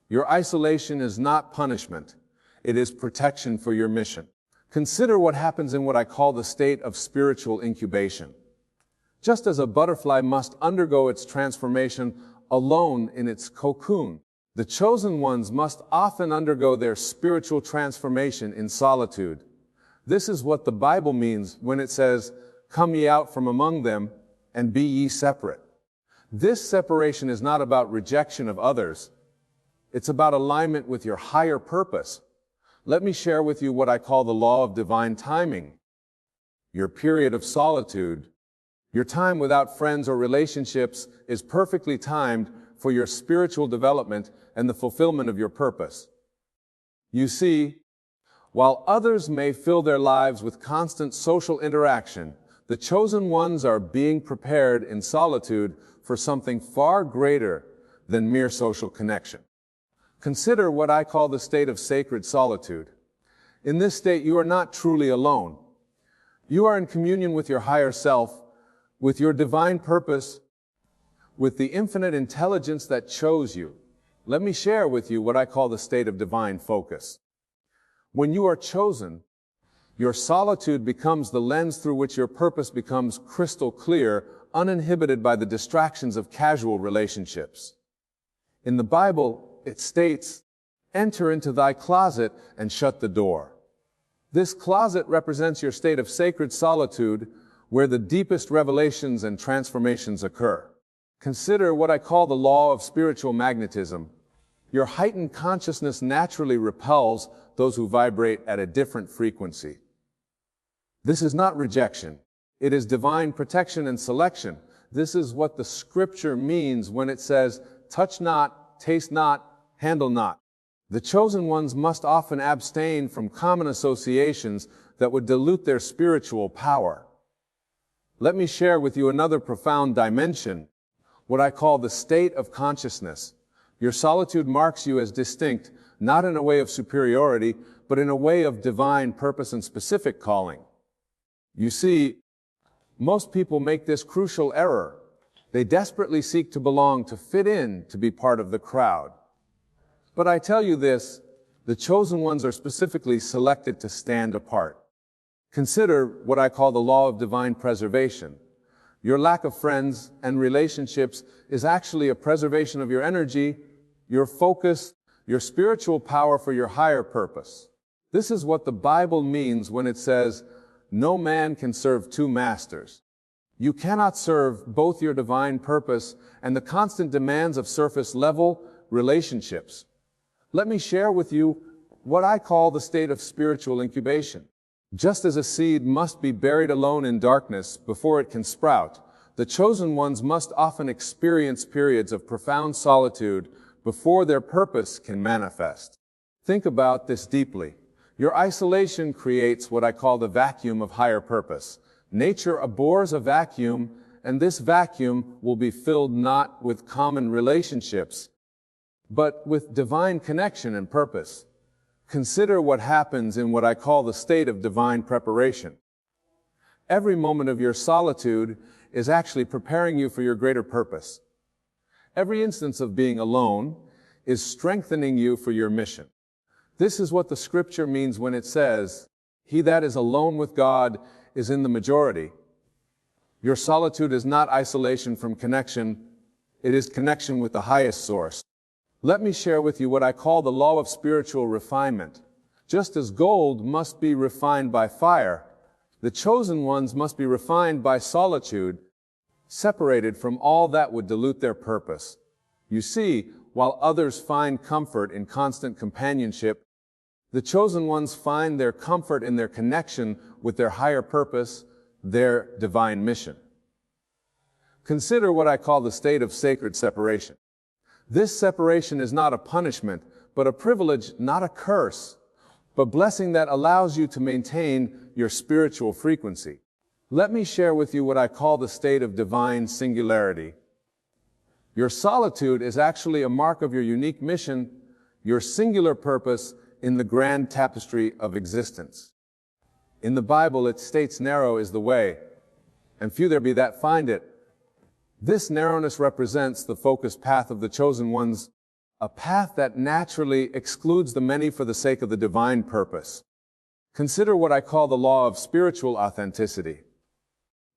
Your isolation is not punishment, it is protection for your mission. Consider what happens in what I call the state of spiritual incubation. Just as a butterfly must undergo its transformation alone in its cocoon, the chosen ones must often undergo their spiritual transformation in solitude. This is what the Bible means when it says, "Come ye out from among them, and be ye separate." This separation is not about rejection of others. It's about alignment with your higher purpose. Let me share with you what I call the law of divine timing. Your period of solitude, your time without friends or relationships, is perfectly timed for your spiritual development and the fulfillment of your purpose. You see, while others may fill their lives with constant social interaction, the chosen ones are being prepared in solitude for something far greater than mere social connection. Consider what I call the state of sacred solitude. In this state, you are not truly alone. You are in communion with your higher self, with your divine purpose, with the infinite intelligence that chose you. Let me share with you what I call the state of divine focus. When you are chosen, your solitude becomes the lens through which your purpose becomes crystal clear, uninhibited by the distractions of casual relationships. In the Bible, it states, "Enter into thy closet and shut the door." This closet represents your state of sacred solitude, where the deepest revelations and transformations occur. Consider what I call the law of spiritual magnetism. Your heightened consciousness naturally repels those who vibrate at a different frequency. This is not rejection. It is divine protection and selection. This is what the scripture means when it says, "Touch not, taste not, handle not." The chosen ones must often abstain from common associations that would dilute their spiritual power. Let me share with you another profound dimension, what I call the state of consciousness. Your solitude marks you as distinct, not in a way of superiority, but in a way of divine purpose and specific calling. You see, most people make this crucial error. They desperately seek to belong, to fit in, to be part of the crowd. But I tell you this, the chosen ones are specifically selected to stand apart. Consider what I call the law of divine preservation. Your lack of friends and relationships is actually a preservation of your energy, your focus, your spiritual power for your higher purpose. This is what the Bible means when it says, "No man can serve two masters." You cannot serve both your divine purpose and the constant demands of surface-level relationships. Let me share with you what I call the state of spiritual incubation. Just as a seed must be buried alone in darkness before it can sprout, the chosen ones must often experience periods of profound solitude before their purpose can manifest. Think about this deeply. Your isolation creates what I call the vacuum of higher purpose. Nature abhors a vacuum, and this vacuum will be filled not with common relationships, but with divine connection and purpose. Consider what happens in what I call the state of divine preparation. Every moment of your solitude is actually preparing you for your greater purpose. Every instance of being alone is strengthening you for your mission. This is what the scripture means when it says, "He that is alone with God is in the majority." Your solitude is not isolation from connection, it is connection with the highest source. Let me share with you what I call the law of spiritual refinement. Just as gold must be refined by fire, the chosen ones must be refined by solitude, separated from all that would dilute their purpose. You see, while others find comfort in constant companionship, The chosen ones find their comfort in their connection with their higher purpose, their divine mission. Consider what I call the state of sacred separation. This separation is not a punishment, but a privilege, not a curse, but blessing that allows you to maintain your spiritual frequency. Let me share with you what I call the state of divine singularity. Your solitude is actually a mark of your unique mission, your singular purpose in the grand tapestry of existence. In the Bible, it states narrow is the way, and few there be that find it. This narrowness represents the focused path of the chosen ones, a path that naturally excludes the many for the sake of the divine purpose. Consider what I call the law of spiritual authenticity.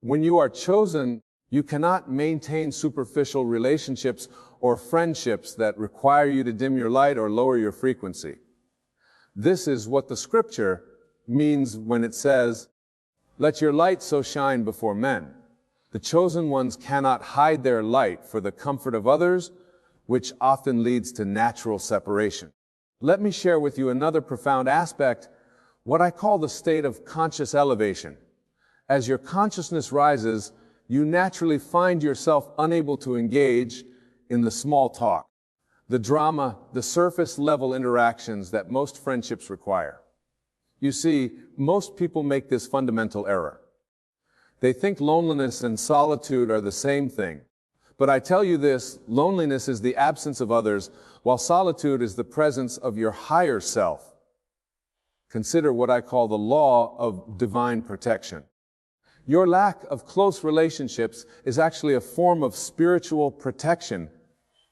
When you are chosen, you cannot maintain superficial relationships or friendships that require you to dim your light or lower your frequency. This is what the scripture means when it says, "Let your light so shine before men." The chosen ones cannot hide their light for the comfort of others, which often leads to natural separation. Let me share with you another profound aspect, what I call the state of conscious elevation. As your consciousness rises, you naturally find yourself unable to engage in the small talk, the drama, the surface level interactions that most friendships require. You see, most people make this fundamental error. They think loneliness and solitude are the same thing. But I tell you this, loneliness is the absence of others, while solitude is the presence of your higher self. Consider what I call the law of divine protection. Your lack of close relationships is actually a form of spiritual protection,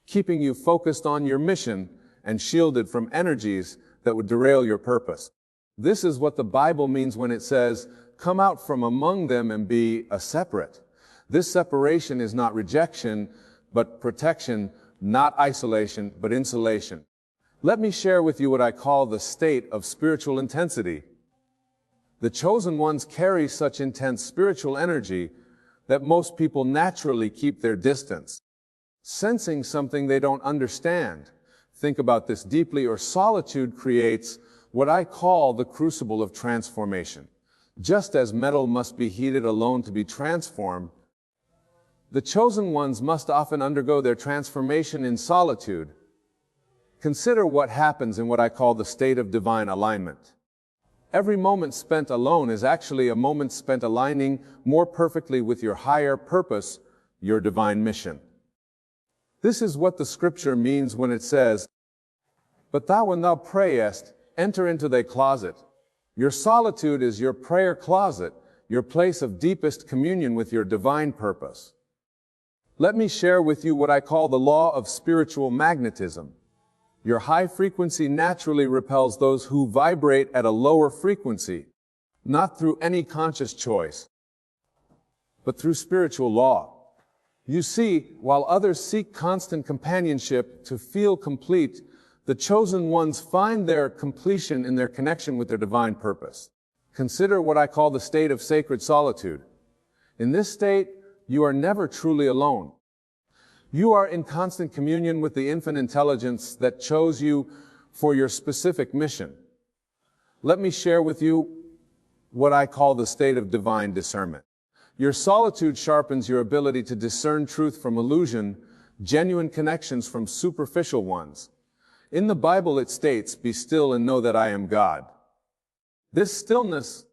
keeping you focused on your mission and shielded from energies that would derail your purpose. This is what the Bible means when it says, "Come out from among them and be a separate." This separation is not rejection, but protection, not isolation, but insulation. Let me share with you what I call the state of spiritual intensity. The chosen ones carry such intense spiritual energy that most people naturally keep their distance, sensing something they don't understand. Think about this deeply, or solitude creates what I call the crucible of transformation. Just as metal must be heated alone to be transformed, the chosen ones must often undergo their transformation in solitude. Consider what happens in what I call the state of divine alignment. Every moment spent alone is actually a moment spent aligning more perfectly with your higher purpose, your divine mission. This is what the scripture means when it says, "But thou, when thou prayest, enter into thy closet." Your solitude is your prayer closet, your place of deepest communion with your divine purpose. Let me share with you what I call the law of spiritual magnetism. Your high frequency naturally repels those who vibrate at a lower frequency, not through any conscious choice, but through spiritual law. You see, while others seek constant companionship to feel complete, the chosen ones find their completion in their connection with their divine purpose. Consider what I call the state of sacred solitude. In this state, you are never truly alone. You are in constant communion with the infinite intelligence that chose you for your specific mission. Let me share with you what I call the state of divine discernment. Your solitude sharpens your ability to discern truth from illusion, genuine connections from superficial ones. In the Bible it states, "Be still and know that I am God." This stillness,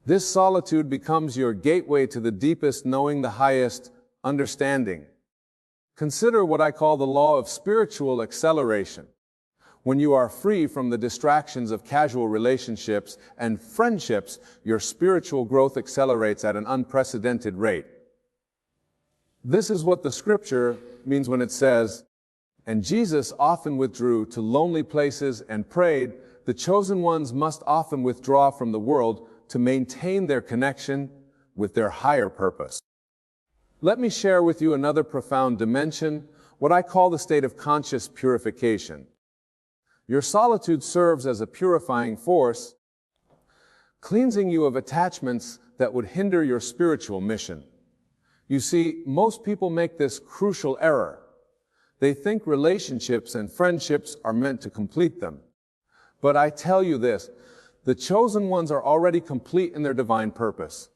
this solitude becomes your gateway to the deepest knowing, the highest understanding. Consider what I call the law of spiritual acceleration. When you are free from the distractions of casual relationships and friendships, your spiritual growth accelerates at an unprecedented rate. This is what the scripture means when it says, "And Jesus often withdrew to lonely places and prayed." The chosen ones must often withdraw from the world to maintain their connection with their higher purpose. Let me share with you another profound dimension, what I call the state of conscious purification. Your solitude serves as a purifying force, cleansing you of attachments that would hinder your spiritual mission. You see, most people make this crucial error. They think relationships and friendships are meant to complete them. But I tell you this, the chosen ones are already complete in their divine purpose.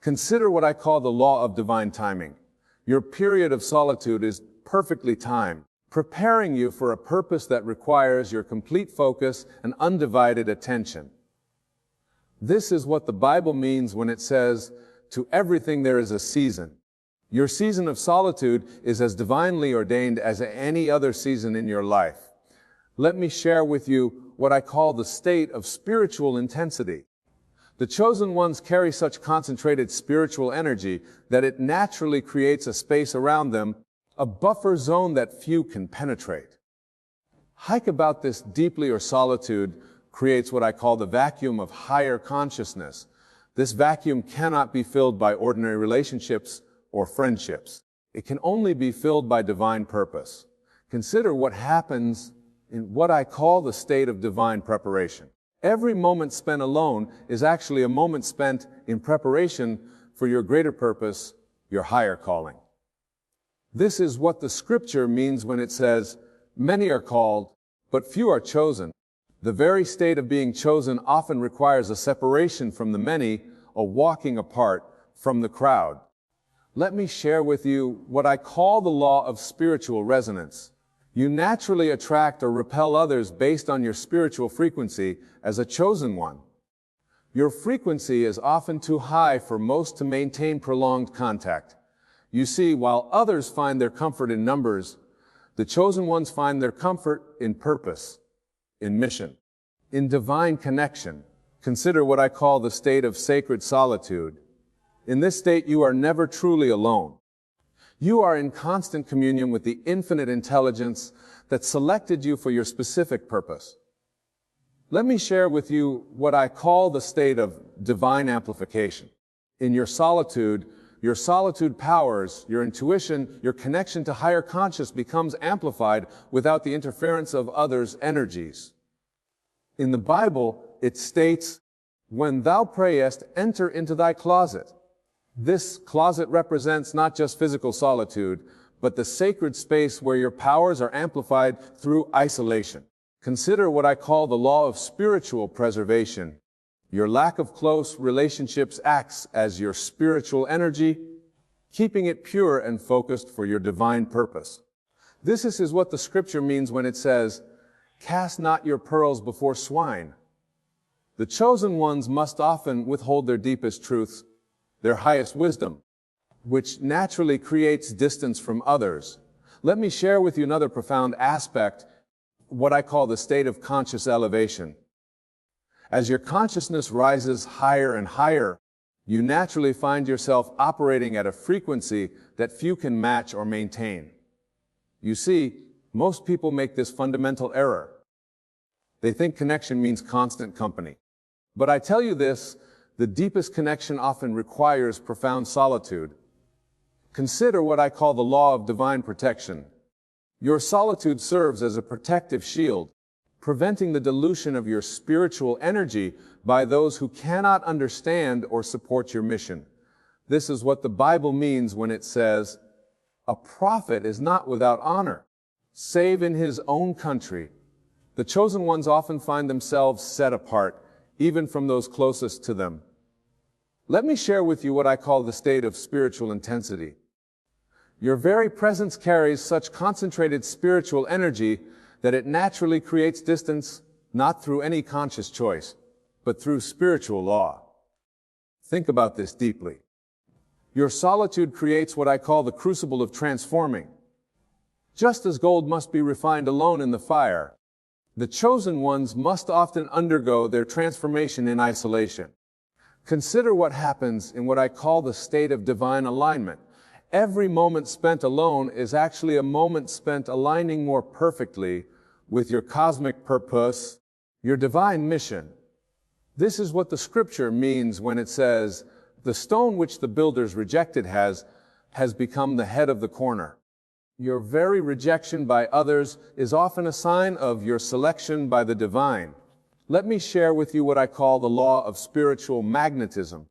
Consider what I call the law of divine timing. Your period of solitude is perfectly timed, preparing you for a purpose that requires your complete focus and undivided attention. This is what the Bible means when it says, "To everything there is a season." Your season of solitude is as divinely ordained as any other season in your life. Let me share with you what I call the state of spiritual intensity. The chosen ones carry such concentrated spiritual energy that it naturally creates a space around them, a buffer zone that few can penetrate. Hike about this deeply, or solitude creates what I call the vacuum of higher consciousness. This vacuum cannot be filled by ordinary relationships or friendships. It can only be filled by divine purpose. Consider what happens in what I call the state of divine preparation. Every moment spent alone is actually a moment spent in preparation for your greater purpose, your higher calling. This is what the scripture means when it says, "Many are called, but few are chosen." The very state of being chosen often requires a separation from the many, a walking apart from the crowd. Let me share with you what I call the law of spiritual resonance. You naturally attract or repel others based on your spiritual frequency as a chosen one. Your frequency is often too high for most to maintain prolonged contact. You see, while others find their comfort in numbers, the chosen ones find their comfort in purpose, in mission, in divine connection. Consider what I call the state of sacred solitude. In this state, you are never truly alone. You are in constant communion with the infinite intelligence that selected you for your specific purpose. Let me share with you what I call the state of divine amplification. In your solitude powers, your intuition, your connection to higher conscious becomes amplified without the interference of others' energies. In the Bible, it states, "When thou prayest, enter into thy closet." This closet represents not just physical solitude, but the sacred space where your powers are amplified through isolation. Consider what I call the law of spiritual preservation. Your lack of close relationships acts as your spiritual energy, keeping it pure and focused for your divine purpose. This is what the scripture means when it says, "Cast not your pearls before swine." The chosen ones must often withhold their deepest truths, their highest wisdom, which naturally creates distance from others. Let me share with you another profound aspect, what I call the state of conscious elevation. As your consciousness rises higher and higher, you naturally find yourself operating at a frequency that few can match or maintain. You see, most people make this fundamental error. They think connection means constant company. But I tell you this, the deepest connection often requires profound solitude. Consider what I call the law of divine protection. Your solitude serves as a protective shield, preventing the dilution of your spiritual energy by those who cannot understand or support your mission. This is what the Bible means when it says, "A prophet is not without honor, save in his own country." The chosen ones often find themselves set apart, even from those closest to them. Let me share with you what I call the state of spiritual intensity. Your very presence carries such concentrated spiritual energy that it naturally creates distance, not through any conscious choice, but through spiritual law. Think about this deeply. Your solitude creates what I call the crucible of transforming. Just as gold must be refined alone in the fire, the chosen ones must often undergo their transformation in isolation. Consider what happens in what I call the state of divine alignment. Every moment spent alone is actually a moment spent aligning more perfectly with your cosmic purpose, your divine mission. This is what the scripture means when it says, "The stone which the builders rejected has become the head of the corner." Your very rejection by others is often a sign of your selection by the divine. Let me share with you what I call the law of spiritual magnetism.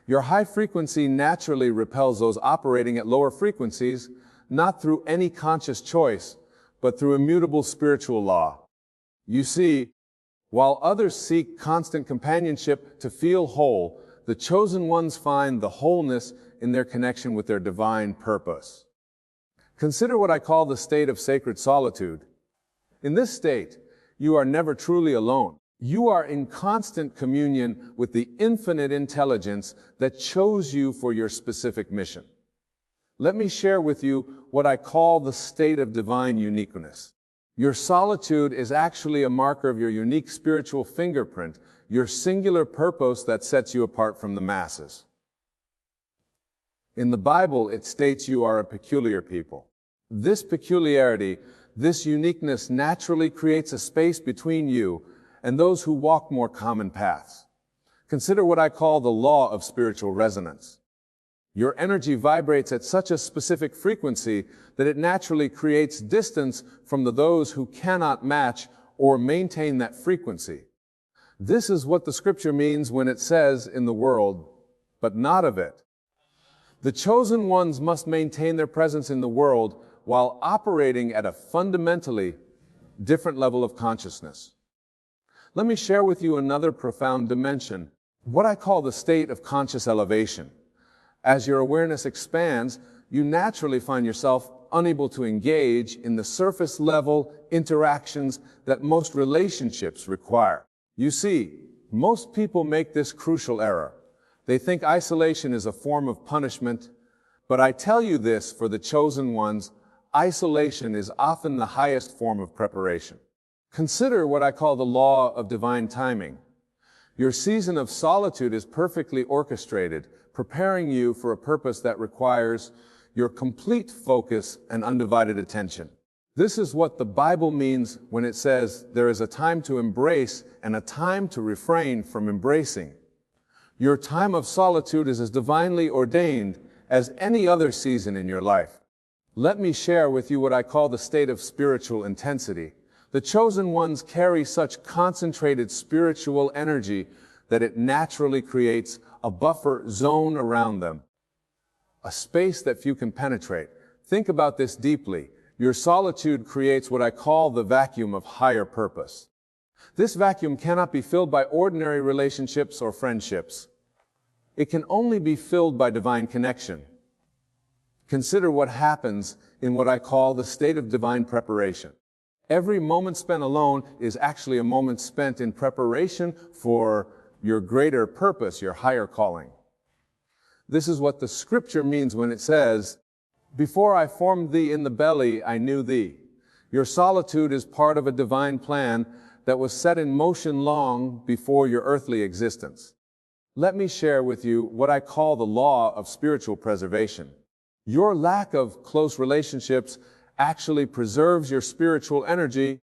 Your high frequency naturally repels those operating at lower frequencies, not through any conscious choice, but through immutable spiritual law. You see, While others seek constant companionship to feel whole, the chosen ones find the wholeness in their connection with their divine purpose. Consider what I call the state of sacred solitude. In this state, you are never truly alone. You are in constant communion with the infinite intelligence that chose you for your specific mission. Let me share with you what I call the state of divine uniqueness. Your solitude is actually a marker of your unique spiritual fingerprint, your singular purpose that sets you apart from the masses. In the Bible, it states you are a peculiar people. This peculiarity, this uniqueness naturally creates a space between you and those who walk more common paths. Consider what I call the law of spiritual resonance. Your energy vibrates at such a specific frequency that it naturally creates distance from those who cannot match or maintain that frequency. This is what the scripture means when it says in the world, but not of it. The chosen ones must maintain their presence in the world while operating at a fundamentally different level of consciousness. Let me share with you another profound dimension, what I call the state of conscious elevation. As your awareness expands, you naturally find yourself unable to engage in the surface level interactions that most relationships require. You see, most people make this crucial error. They think isolation is a form of punishment, but I tell you this, for the chosen ones, isolation is often the highest form of preparation. Consider what I call the law of divine timing. Your season of solitude is perfectly orchestrated, preparing you for a purpose that requires your complete focus and undivided attention. This is what the Bible means when it says there is a time to embrace and a time to refrain from embracing. Your time of solitude is as divinely ordained as any other season in your life. Let me share with you what I call the state of spiritual intensity. The chosen ones carry such concentrated spiritual energy that it naturally creates a buffer zone around them, a space that few can penetrate. Think about this deeply. Your solitude creates what I call the vacuum of higher purpose. This vacuum cannot be filled by ordinary relationships or friendships. It can only be filled by divine connection. Consider what happens in what I call the state of divine preparation. Every moment spent alone is actually a moment spent in preparation for your greater purpose, your higher calling. This is what the scripture means when it says, "Before I formed thee in the belly, I knew thee." Your solitude is part of a divine plan that was set in motion long before your earthly existence. Let me share with you what I call the law of spiritual preservation. Your lack of close relationships actually preserves your spiritual energy,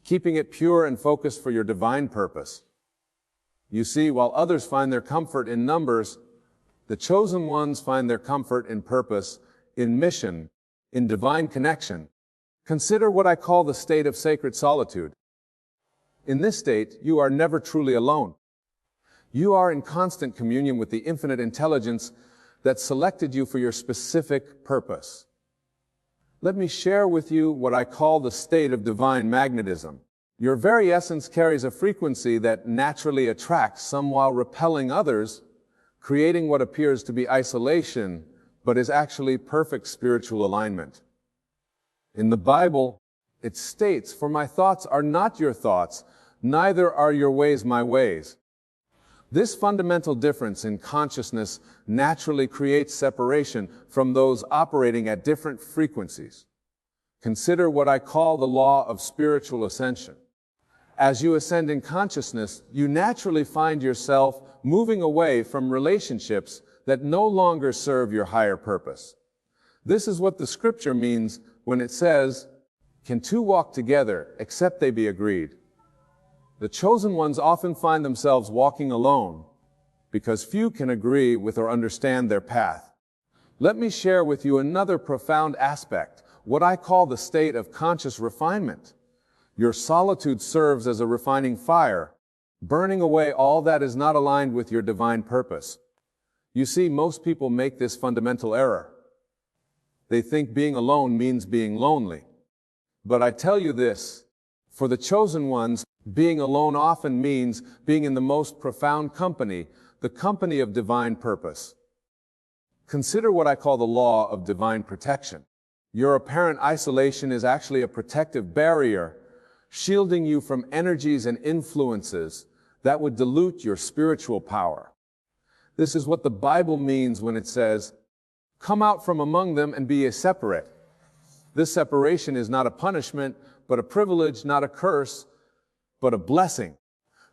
keeping it pure and focused for your divine purpose. You see, while others find their comfort in numbers, the chosen ones find their comfort in purpose, in mission, in divine connection. Consider what I call the state of sacred solitude. In this state, you are never truly alone. You are in constant communion with the infinite intelligence that selected you for your specific purpose. Let me share with you what I call the state of divine magnetism. Your very essence carries a frequency that naturally attracts some while repelling others, creating what appears to be isolation, but is actually perfect spiritual alignment. In the Bible, it states, "For my thoughts are not your thoughts, neither are your ways my ways." This fundamental difference in consciousness naturally creates separation from those operating at different frequencies. Consider what I call the law of spiritual ascension. As you ascend in consciousness, you naturally find yourself moving away from relationships that no longer serve your higher purpose. This is what the scripture means when it says, "Can two walk together except they be agreed?" The chosen ones often find themselves walking alone because few can agree with or understand their path. Let me share with you another profound aspect, what I call the state of conscious refinement. Your solitude serves as a refining fire, burning away all that is not aligned with your divine purpose. You see, most people make this fundamental error. They think being alone means being lonely. But I tell you this, for the chosen ones, Being alone often means being in the most profound company, the company of divine purpose. Consider what I call the law of divine protection. Your apparent isolation is actually a protective barrier, shielding you from energies and influences that would dilute your spiritual power. This is what the Bible means when it says, "Come out from among them and be ye separate." This separation is not a punishment, but a privilege, not a curse, but a blessing.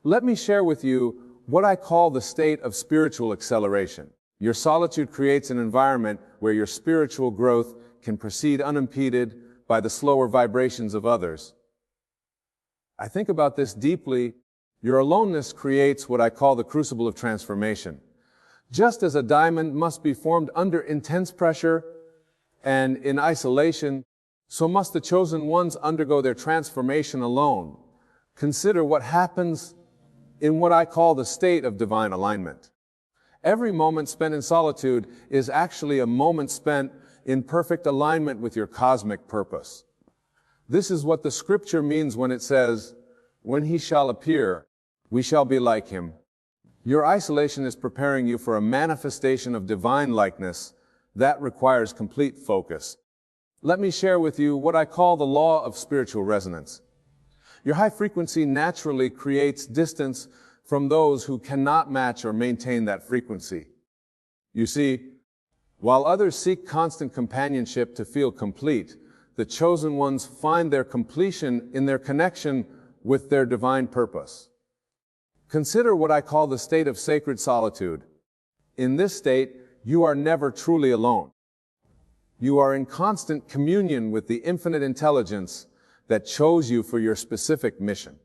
Let me share with you what I call the state of spiritual acceleration. Your solitude creates an environment where your spiritual growth can proceed unimpeded by the slower vibrations of others. I think about this deeply. Your aloneness creates what I call the crucible of transformation. Just as a diamond must be formed under intense pressure and in isolation, so must the chosen ones undergo their transformation alone. Consider what happens in what I call the state of divine alignment. Every moment spent in solitude is actually a moment spent in perfect alignment with your cosmic purpose. This is what the scripture means when it says, "When he shall appear, we shall be like him." Your isolation is preparing you for a manifestation of divine likeness that requires complete focus. Let me share with you what I call the law of spiritual resonance. Your high frequency naturally creates distance from those who cannot match or maintain that frequency. You see, while others seek constant companionship to feel complete, the chosen ones find their completion in their connection with their divine purpose. Consider what I call the state of sacred solitude. In this state, you are never truly alone. You are in constant communion with the infinite intelligence that chose you for your specific mission.